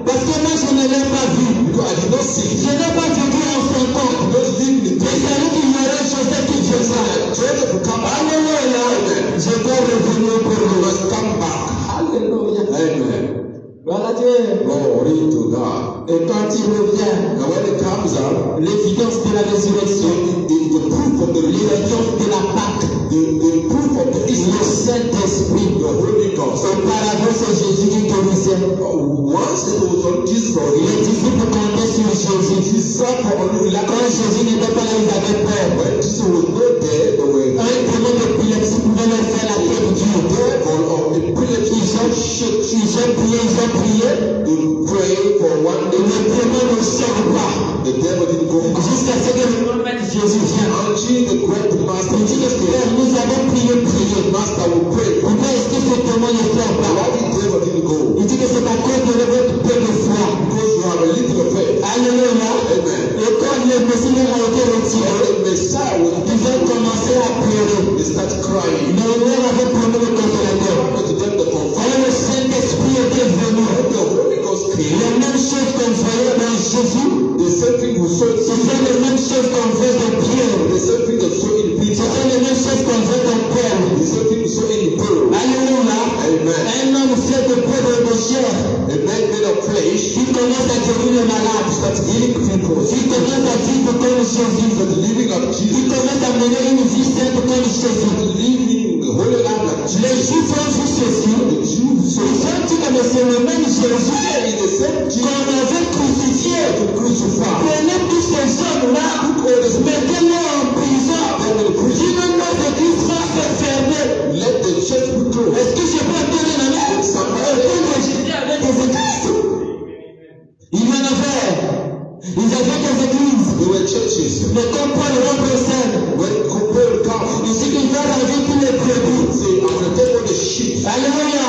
Parce que moi, je ne l'ai pas vu. Because I did not see Je you. n'ai pas vécu en 5 ans. I did not live in the Mais c'est lui qui m'aurait Joseph qui faisait. Joseph will come back. Alléluia. Je dois revenir pour You lui. must come back. Alléluia. Amen. Voilà Dieu. Glory to God. Et quand il revient, Now when it comes out, l'évidence de la résurrection, the proof of the resurrection, l'évidence de la Pâque, the proof of the le Easter, Saint-Esprit. the Holy Ghost. Auparavant, c'est Jésus qui guérissait. Once it was on Jesus Les already, disciples comptaient sur Jésus. his disciples only Quand like Jésus n'était pas là, ils avaient peur. when Jesus was not there, they were Un démon d'épilepsie pouvait leur faire la tête dure. devil of epilepsy. Ils ont prié. They prayed for one Et day. le démon ne sort pas. The devil didn't go out. Jusqu'à ce que le prophète Jésus vienne. Until the great master Il dit que Jesus frère, came. nous avons prié. The master will pray. Pourquoi est-ce que ce démon ne sort pas? Why the devil didn't go? Il dit que c'est à cause de votre peu de foi. Because you have a little faith. Alléluia. Amen. Et quand le Messie leur a été retiré, When the Messiah was ils ont commencé à pleurer. they start crying. Mais on leur avait promis le consolateur. What to them the Quand comfort? le Saint-Esprit était venu, When the Holy Ghost came, les mêmes choses qu'on voyait dans Jésus, the same thing we saw in ce Jesus. sont les mêmes choses qu'on voit dans Pierre. The same thing that we saw in Ce Peter. sont les mêmes choses qu'on voit dans Paul. The same thing we saw in Paul. Alléluia. Amen. Un homme fait de peu de chair, A man made of flesh qui commence à guérir les malades, starts healing people. qui commence à vivre comme Jésus, Starts living like qui Jesus. commence à mener une vie sainte comme Jésus. Living the holy life like Jesus. Les Juifs ont vu ceci. The Jews Ils saw ont dit que c'est le même Jésus in the same Jesus qu'on avait crucifié. to crucify. Prenez tous ces hommes-là, mettez-les en prison. Sinon, nos églises vont se fermer. Let the church be closed. Est-ce que je peux entendre la main? Autant de Jésus avait des églises. Il y en avait. Ils avaient des églises. There were churches. Mais comme Paul représente, When Paul comes, il dit qu'il va ranger tous les brebis. say, I'm going to take all the sheep. Alléluia.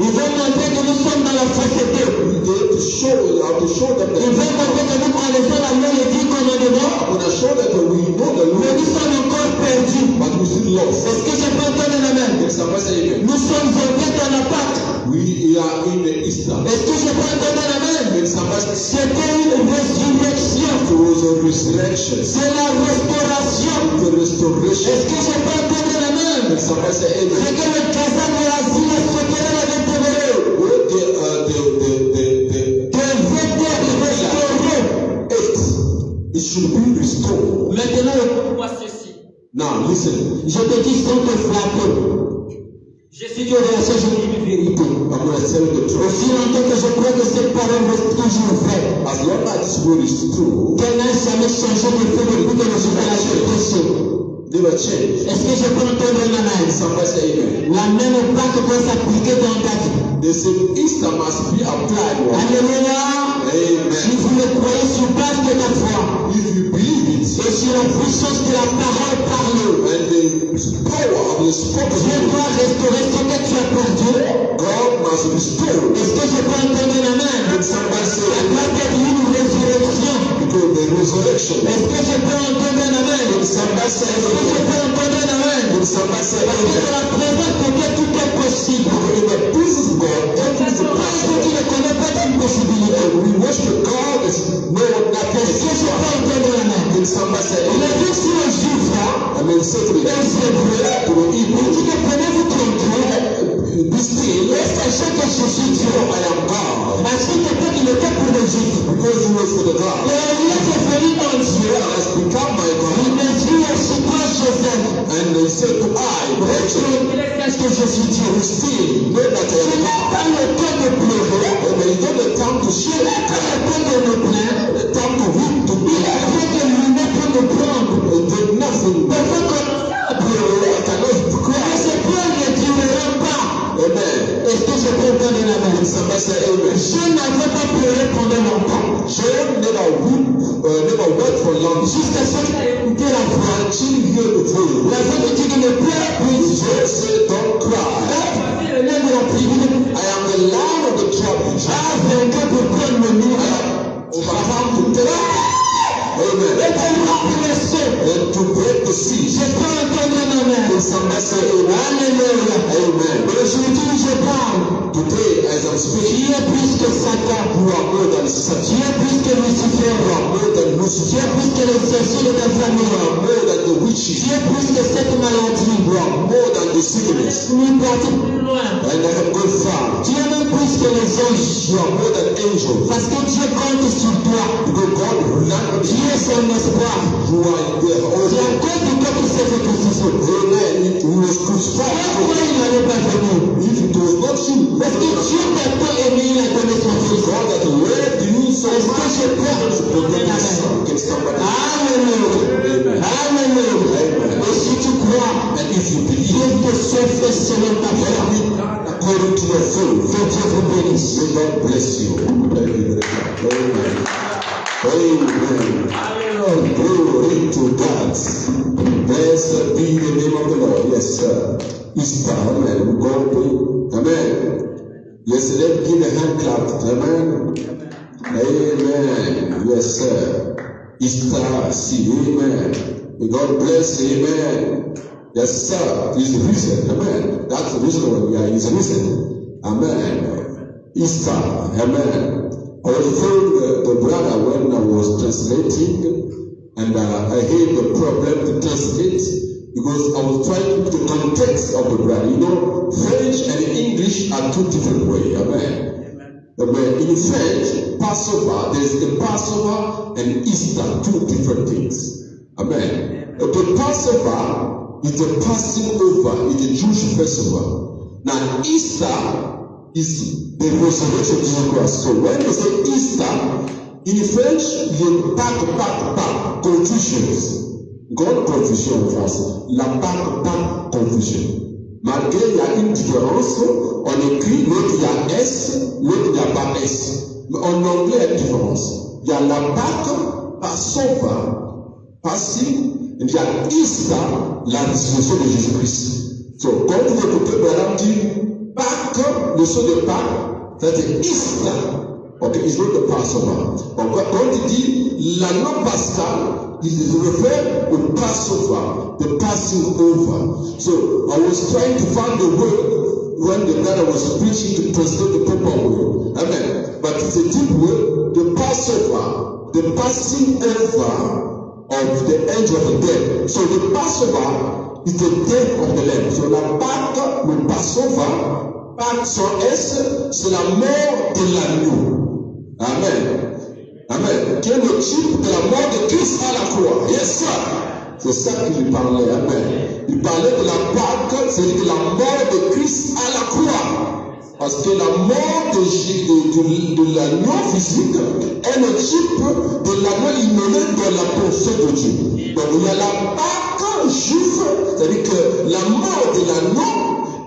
Ils vont montrer que nous sommes dans la société. They have to show them Ils vont that montrer que nous connaissons la loi et 10 commandements. I'm going to show them that we know the Mais Lord, nous sommes encore perdus. but we still lost. Est-ce que je peux entendre la main? Can somebody say amen? Nous sommes entrés dans la Pâque. We are in the Easter. Est-ce que je peux entendre amen? When somebody C'était une résurrection. it was a resurrection, C'est la restauration. the restoration. Est-ce que je peux entendre amen? When somebody say C'est amen, que le trésor de l'asile est secret avec des vélos. when the Devait être restauré. it should be restored. Maintenant, écoute-moi ceci. Now listen, Je te dis sans te flatter. Je suis Dieu de la chose, je dis une vérité. I'm going to tell you the truth. Aussi longtemps que je crois que cette parole reste toujours vraie. As long as this word is true, Qu'elle n'a jamais changé de fait depuis que le jour a été péché. never change. Est-ce que je peux entendre un amen? Somebody say amen. La même Pâque doit s'appliquer dans ta vie. They say Easter must be applied. Alléluia. Amen. Si vous le croyez sur base de la foi If you believe it, et sur la puissance de la parole parlée, and the power of the spoken Dieu word, doit restaurer ce que tu as perdu. God must restore. Est-ce que je peux entendre un amen? When somebody say Ça amen, doit être une résurrection. because the resurrection. Est-ce que je peux entendre un amen? When somebody say Est-ce que je amen, peux entendre un amen? when somebody say Parce que amen, dans la présence de Dieu, tout est possible. in the presence of God, everything is Ceux possible. qui ne connaissent pas d'impossibilité. We worship God as no one that Est-ce que je peux entendre un amen? When somebody say Il a amen, dit sur le juif là, I mean, say to the to the Hebrew, il dit que prenez-vous tranquille. this thing, Et sachez que je suis Dieu. I am God, À cette époque, il était pour les juifs. because he was for the God. Et il est devenu mon Dieu. Has become my Il God, me dit aussi toi, Joseph. and they said to I, Est-ce que je suis Dieu? still know that I Je am n'ai God. pas le temps de pleurer. And there is not the time to Je share, n'ai pas le temps de me plaindre. the time to weep, to Il be. a fait que lui-même peut me prendre. And did nothing. Il faut commencer à pleurer. I cannot Mais cry. ces pleurs ne dureront pas. Amen. Est-ce que je peux entendre la main? When somebody say amen. Je n'avais pas pleuré pendant longtemps. Job never wept for long. Jusqu'à ce qu'il a écouté la voix. Until he heard the voice. La voix me dit qu'il ne pleure plus. Job said, don't cry. Le lait de la tribu I am the lion of the tribe of Judah. a vaincu pour prendre le mur. Overcome to take. Amen. Et pour m'empresser. And to break the sea. Je peux entendre ma main. When somebody say amen. Alléluia. Amen. Aujourd'hui, je parle. Today, as I'm Tu speaking, es plus que Satan. you are more than Tu Satan. es plus que Lucifer. You are more than Tu Lucifer. es plus que les sorciers de ta You famille. are more than the Tu witches. es plus que cette maladie. You are more than the sickness. Nous partons plus loin. And I have gone far. Tu es même plus que les anges. You are more than angels. Parce que Dieu compte sur toi. Because God relied on Tu you. es son espoir. You are there. C'est à Oh, cause de toi qu'il s'est fait crucifier. amen. He was crucified. Pourquoi il n'allait pas venir? If it was not you, Parce que Dieu t'a tant aimé, il a donné son fils. God that loved you so Est-ce que much, je peux to bring his son. Can somebody? Alléluia. Alléluia. Et si tu crois, And if you believe, Dieu te soit fait selon ta foi. according to your faith, Que Dieu vous bénisse. may God bless you. Thank you very much. Amen. Amen. Glory to God. Blessed be the name of the Lord. Yes, sir. Easter. Amen. We go pray. Amen. Yes, let's give a hand clap. Amen. Amen. Yes, sir. Easter. See. Amen. May God bless. Amen. Yes, sir. He's risen. Amen. That's the reason why we are. He's risen. Amen. Easter. Amen. I was following the brother when I was translating, and I had the problem to translate because I was trying to the context of the brother. You know, French and English are two different ways. Amen. Amen. In French, Passover, there's a Passover and Easter, two different things. Amen. The Passover is the passing over, it's a Jewish festival. Now, Easter is the resurrection of Jesus Christ. So when they say Easter, in French, il y a Pâques, confusions. Grande confusion en France. La Pâques, confusion. Malgré il y a une différence, on écrit, l'autre il y a S, l'autre il n'y a pas S. Mais en anglais, il y a une différence. Il y a la Pâques, Passover, passing, et il y a Easter, la résurrection de Jésus-Christ. So, quand vous écoutez Branham dit, Pâques, le son de Pâques, c'est Easter. Ok, it's not the Passover. Quand il dit la non pascale, il se réfère au Passover, the passing over. So I was trying to find the word when the brother was preaching to translate the proper way. Amen. But it's a deep way. The Passover, the passing over of the angel of the dead. So the Passover is the death of the Lamb. So la Pâque, le Passover, Pâque sans S, c'est la mort de l'agneau. Amen. Amen. Qui est le type de la mort de Christ à la croix. Yes, sir. C'est ça qu'il parlait. Amen. Il parlait de la Pâque, c'est-à-dire la mort de Christ à la croix. Parce que la mort de l'agneau physique est le type de l'agneau immolé dans la pensée de Dieu. Donc il y a la Pâque juive, c'est-à-dire que la mort de l'agneau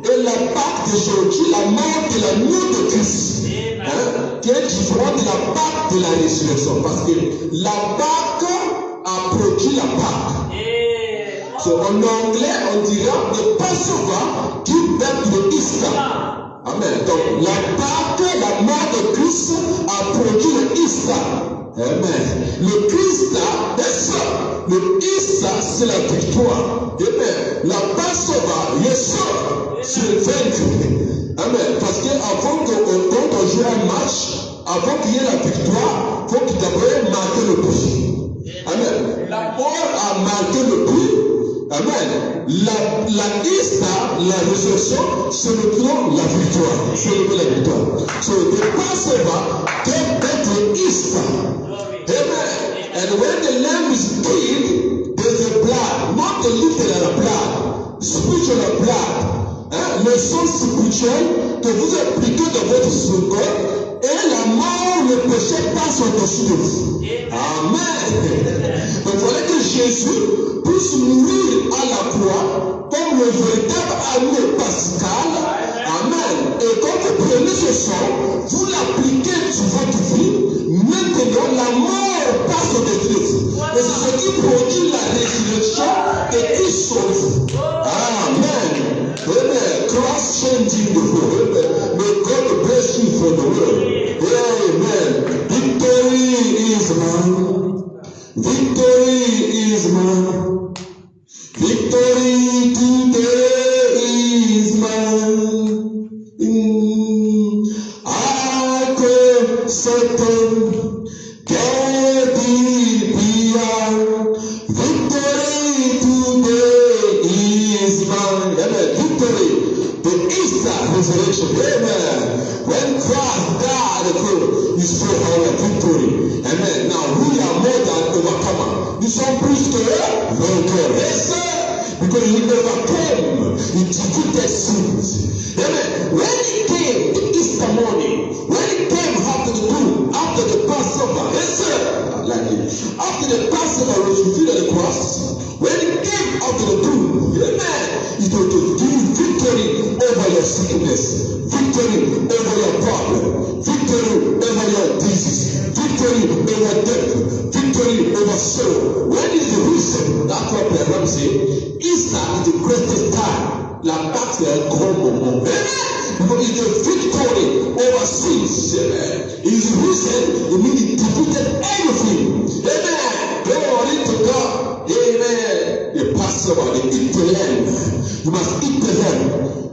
et la Pâque d'aujourd'hui, la mort de l'agneau de Christ. Qui est différente de la Pâque de la résurrection. Parce que la Pâque a produit la Pâque. So, en anglais, on dira the Passover give birth to the Easter. Amen. Donc, la Pâque, la mort de Christ a produit le Easter. Amen. Le Christ, c'est ça. Le Easter, c'est la victoire. Amen. La Passover, yes sir, c'est le vaincu. Amen. Parce qu'avant quand on joue un match, avant qu'il y ait la victoire, il faut qu'il d'abord marque le but. Amen. La mort a marqué le but. Amen. La Easter, la résurrection, c'est le plan, la victoire. C'est le plan, la victoire. So the Passover gave birth to Easter. Amen. And when the lamb is killed, there's a blood, not the literal blood, spiritual blood. Le sang spirituel que vous appliquez dans votre synagogue et la mort, le péché passe au-dessus de vous. Amen. Donc voilà que Jésus puisse mourir à la croix comme le véritable agneau pascal. Amen. Et quand vous prenez ce sang, vous l'appliquez sur votre vie. Maintenant, la mort passe au-dessus de vous. Et c'est ce qui produit la résurrection et qui sauve. Amen. Amen. Cross changing the world. May God bless you for the world. Amen. Victory is mine. Victory is mine. Victory today is mine. I could Satan get behind. Victory today is mine. Amen. Victory. The Easter resurrection. Amen. When Christ died, is for our victory. Amen. Now we are more than overcomer. Nous sommes plus que vainqueurs. Yes, sir. Because he overcame. He defeated sins. Amen. When he came the Easter morning, when he came after the tomb, after the Passover, yes, sir. I like it. After the Passover was fulfilled at the cross, when he came after the tomb, amen, it was to give you victory over your sickness, victory over your problem, victory over your disease, victory over death, victory over sorrow. When is the reason? That's what the Ram say. Easter is the greatest time. La Pâque, c'est un grand moment. Amen. Because it's a victory over sins. Amen. It's the reason it means it defeated everything. Amen. Glory to God. Amen. The Passover, they eat the lamb. You must eat the lamb.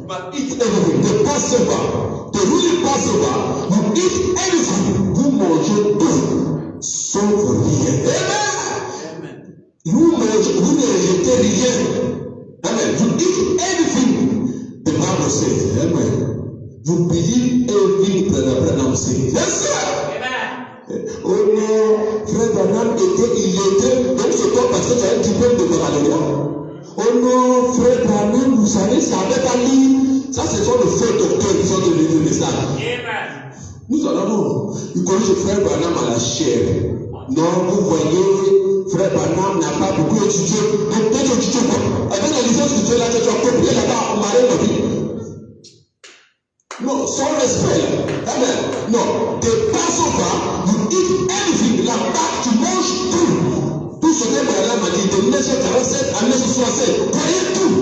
You must eat everything. The Passover, the really Passover, you eat everything. Vous mangez tout, sauf rien. Amen. Vous ne rejetez rien. Amen. You eat everything. The Bible says. Amen. You believe everything Brother Branham says. Yes, sir. Amen. Oh non, Frère Branham il était, donc c'est toi parce que tu as un diplôme de moralité. Oh non, Frère Branham, vous savez, ça avait pas lu. Ça, ce sont les faux docteurs qui sont devenus le message. Amen. Nous allons, ils connaissent Frère Branham à la chair. Non, vous voyez, Frère Branham n'a pas beaucoup étudié. Donc, dès que tu étudies quoi? Avec la licence que tu as là, tu as copié là-bas, on m'a rien compris. Non, sans respect. Amen. Non, the Passover, you eat everything. La Pâque, tu manges tout. Tout ce que Branham a dit de 1947 à 1967. Prenez tout.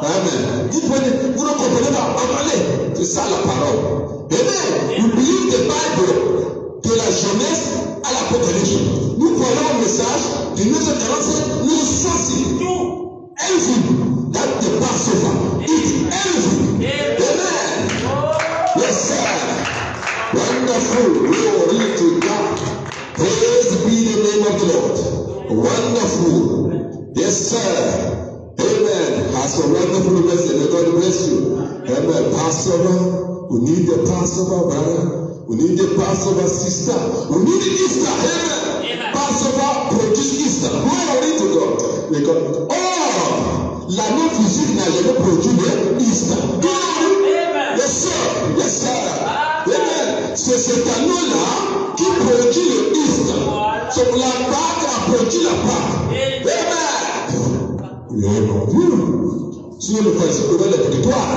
Amen. Vous ne comprenez pas. Amen. C'est ça la parole. Amen. You believe the Bible de la jeunesse à l'Apocalypse. Nous prenons un message de 1947, 1966. Everything. That's the Passover. Eat everything. envy. Amen. Yes, sir. Wonderful. Glory to God. Praise be the name of the Lord. Wonderful. Yes, sir. Amen. Has a wonderful blessing. May God bless you. Amen. Passover. We need the Passover, brother. We need the Passover, sister. We need the Easter. Amen. Passover produce Easter. Glory to God. Because l'année physique n'a jamais produit Easter. Glory. Yes, sir. Yes, sir. Amen. C'est cet anneau-là qui produit le Easter. C'est la Pâque a produit la Pâque. Amen. Mon Dieu. Si on ne fait pas la victoire,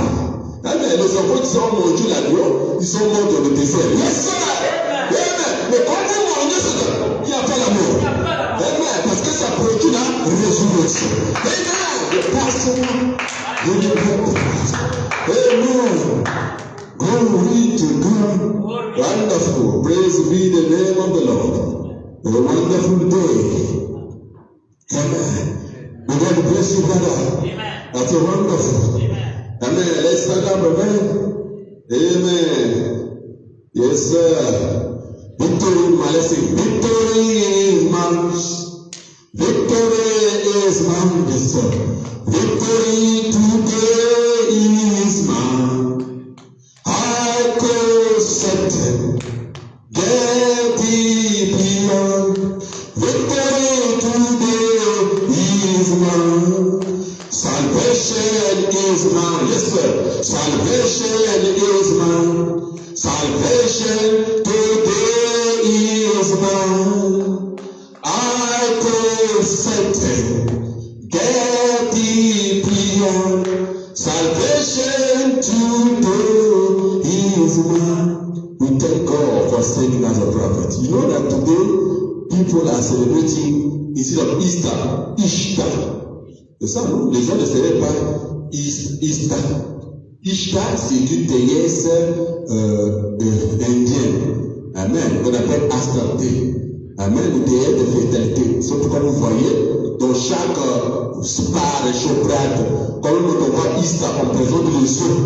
les enfants qui sont mangés l'agneau, ils sont morts dans le désert. Yes, sir. Amen. Mais quand vous mangez ça, il n'y a pas l'amour. Amen. Parce que ça produit la résurrection. Amen. Le Passover. Amen. Glory to God. Wonderful. Praise be the name of the Lord. A wonderful day. Amen. May God bless you, brother. Amen. That's a wonderful. Amen. Amen. Let's stand up, amen. Amen. Yes, sir. Victory, my lesson. Victory is mine. Victory is mine, yes, sir. Victory today is mine. I could certain, get thee beyond. Victory today is mine. Salvation is mine. Yes, sir. Salvation is mine. Salvation today is mine. I could certain, get thee beyond. Salvation today is mine. We thank God for sending us a prophet. You know that today people are celebrating instead of Easter, Ishtar. C'est ça, non? Les gens ne célèbrent pas Easter. Ishtar, c'est une déesse indienne. Amen. Qu'on appelle Astarte. Amen. Une déesse de fertilité. C'est pourquoi vous voyez, dans chaque spar et choprate, quand on voit Easter, on présente les œufs.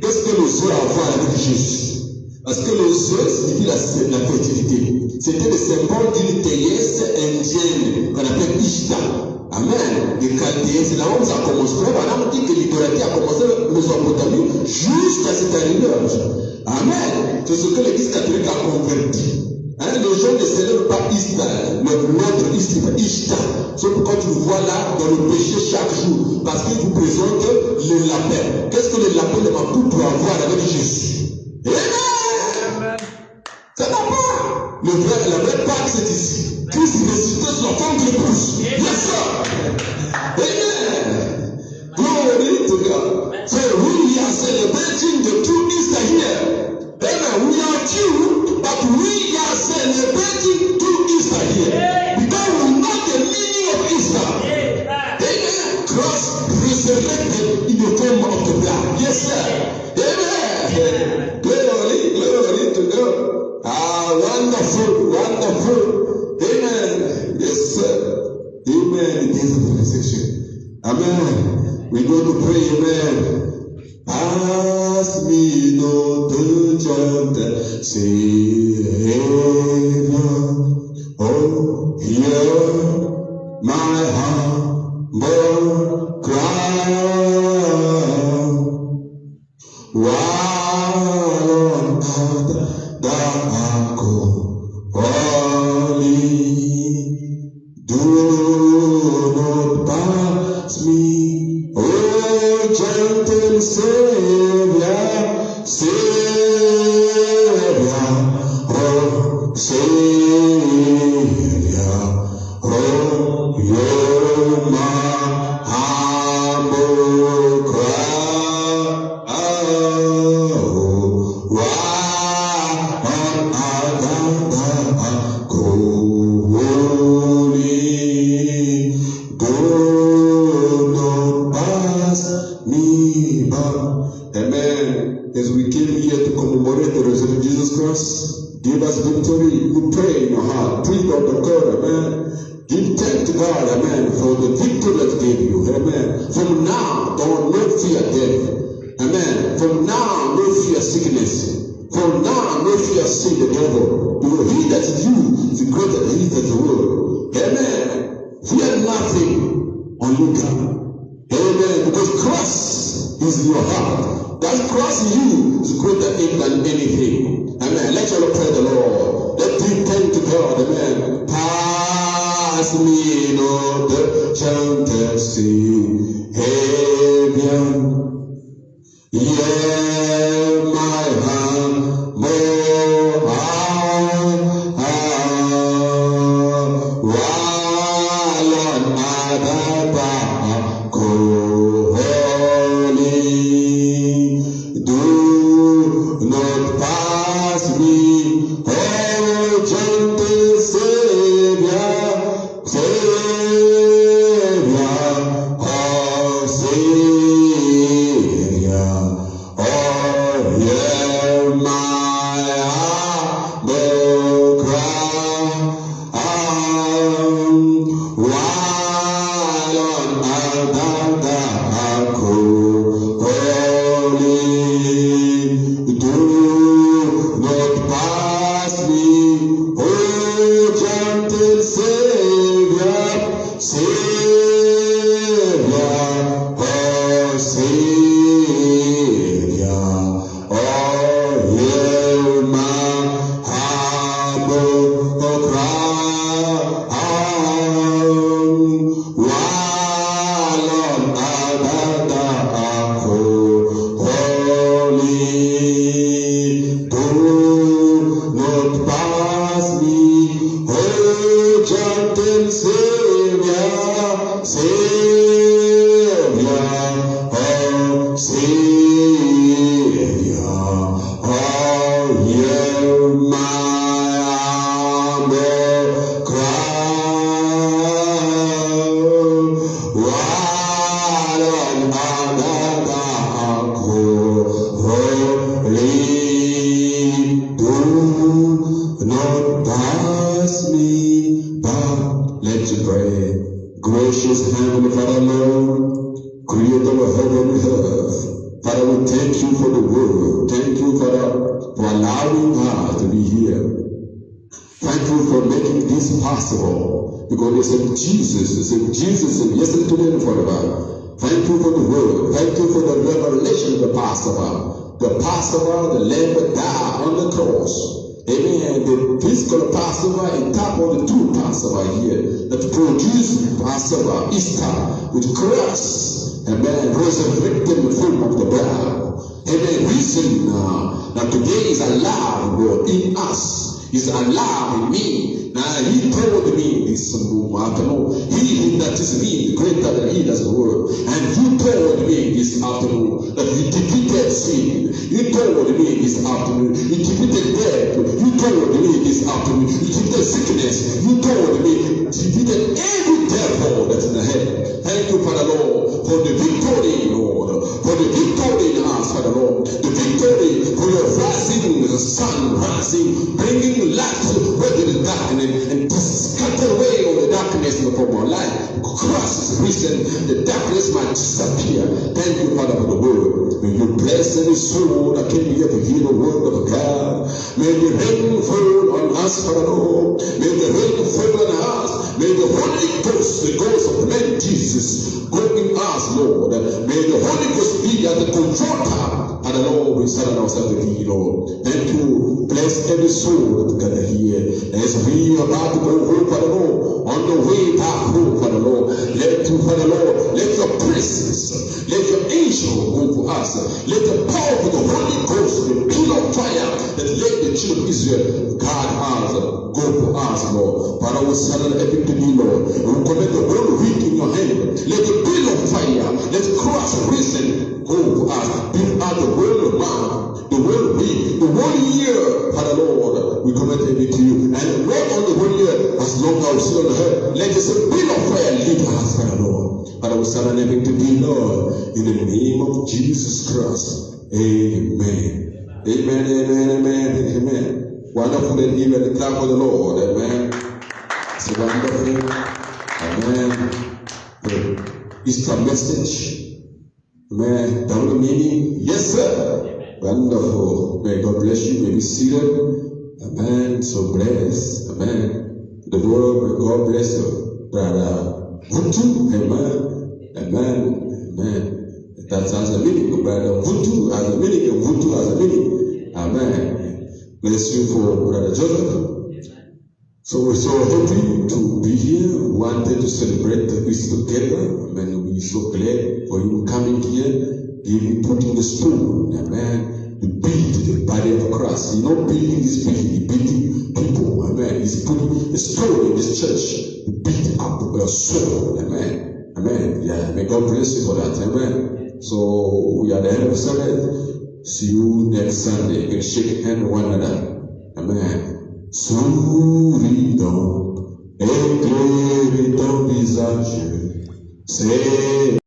Qu'est-ce que les œufs ont à voir avec Jésus? Parce que les œufs signifient la fertilité. C'était le symbole d'une déesse indienne qu'on appelle Ishtar. Amen. Les Chaldéens, c'est là où ça a commencé. On dit que l'idolatrie a commencé en Mésopotamie jusqu'à cette arrivée. Amen. C'est ce que l'Église catholique a converti. Les gens ne célèbrent pas Easter, mais notre Ishtar. C'est pourquoi tu vois là dans le péché chaque jour. Parce qu'il vous présente le lapin. Qu'est-ce que le lapin ne va plus pour avoir avec Jésus? Amen. Ça n'a pas. La vraie Pâque, c'est ici. Christ ressuscité sur la forme de l'épouse. Yes, sir. Amen. Glory to God. So we are celebrating the true Easter here. Amen. We are Jew, but we are celebrating true Easter here. Because we know the meaning of Easter. Amen. Christ resurrected in the form of the blood. Yes, sir. Amen. Glory to God. Wonderful, wonderful. Amen. Yes, sir. Amen. It is a conversation. Amen. We go to pray. Amen. Pass me not the child, Savior. Oh, hear my humble cry. While on earth thou calling, do not pass me, oh gentle Savior, oh Savior, oh you're my humble cry. Oh, why on earth calling, do not pass me by. Amen. As we came here to commemorate the resurrection of Jesus Christ, give us victory. You pray in your heart. Breathe out the God. Amen. Give thanks to God. Amen. For the victory that gave you. Amen. From now, don't not fear death. Amen. From now, no fear sickness. From now, no fear sin the devil. Because he that is you is greater than he that is the world. Amen. Fear nothing, only God. Amen. Because Christ is in your heart. That Christ in you is greater than anything. Amen. Let's all pray the Lord. Let's give thanks to God. Amen. Pass me not the chanted sea. Amen. Yeah, my hand more high, while on other back holy, do not pass me, oh gentle Savior, oh Savior. Oh, yeah, my humble cry, while on other dark holy, do not pass me, oh gentle Savior, Savior, oh Savior. Oh, hear my humble cry, while on other dark holy, do not pass me, oh gentle Savior, Savior, oh Savior. Oh, hear my humble cry, while on other dark holy, do not pass me by. Let's pray. Gracious Heavenly Father, Lord, Creator of heaven and earth. Father, we thank you for the word. Thank you, Father, for allowing us to be here. Thank you for making this possible. Because they said Jesus said yesterday, today, and forever. Thank you for the word. Thank you for the revelation of the Passover. The Passover, the Lamb that died on the cross. Amen. The physical Passover and top on the true Passover here. That produced Passover, Easter, with Christ. Amen. Resurrected in the form of the blood. Amen. Reason that today is alive, Lord, in us. Is alive in me. Now he told me this afternoon, he that is me, greater than he that's the world. And you told me this afternoon that you defeated sin. You told me this afternoon, you defeated death. You told me this afternoon, you defeated sickness. You told me, defeated every devil that's in the head. Thank you, Father Lord, for the victory, Lord. For the victory in us, Father Lord. The victory for your rising sun, rising, bringing light where there is darkness and to scatter away all the darkness from our life. Christ is risen, the darkness might disappear. Thank you, Father, for the word. May you bless every soul that came here to hear the word of God. May the rain fall on us, Father Lord. May the rain fall on us. May the Holy Ghost, the ghost of the man Jesus, go in us, Lord. May the Holy Ghost be at the controller. And the Lord, we surrender ourselves to thee, Lord. Thank you. Bless every soul that gather here. As we are about to go home, Father Lord, on the way back home, Father Lord, let you, Father Lord, let your presence, let your angel go for us. Let the power of the Holy Ghost, the pillar of fire that led the children of Israel, guard us, go for us, Lord. Father, we surrender everything to thee, Lord. We commit the whole week in your hand. Let the pillar of fire, let Christ risen, go for us. Give us the word of mouth, the word week, the 1 year, Father Lord. We commit everything to you. And work on the 1 year as long as we sit on the head. Let this pillar of fire lead us, Father Lord. Father, we surrender everything to thee, Lord. In the name of Jesus Christ. Amen. Amen, amen, amen, amen. Wonderful and even clap for the Lord. Amen. It's wonderful. Amen. The Easter message Amen. Double meaning? Yes, sir. Wonderful. May God bless you. May be seated. Amen. So blessed. Amen. The Lord, may God bless you. Brother Vutu. Amen. Amen. Amen. That has a meaning. Brother Vutu has a meaning. And Vutu has a meaning. Amen. Bless you for Brother Joseph. So we're so happy to be here. We wanted to celebrate this together. Amen. We're so glad for you coming here, putting the spoon. Amen. To build the body of Christ. He's not building this building, he's building people. Amen. He's putting a stone in this church to build up a soul. Amen. Amen. Yeah. May God bless you for that. Amen. So we are at the end of the service. See you next Sunday. You can shake hands with one another. Amen. Souris donc, éclaire ton visage, c'est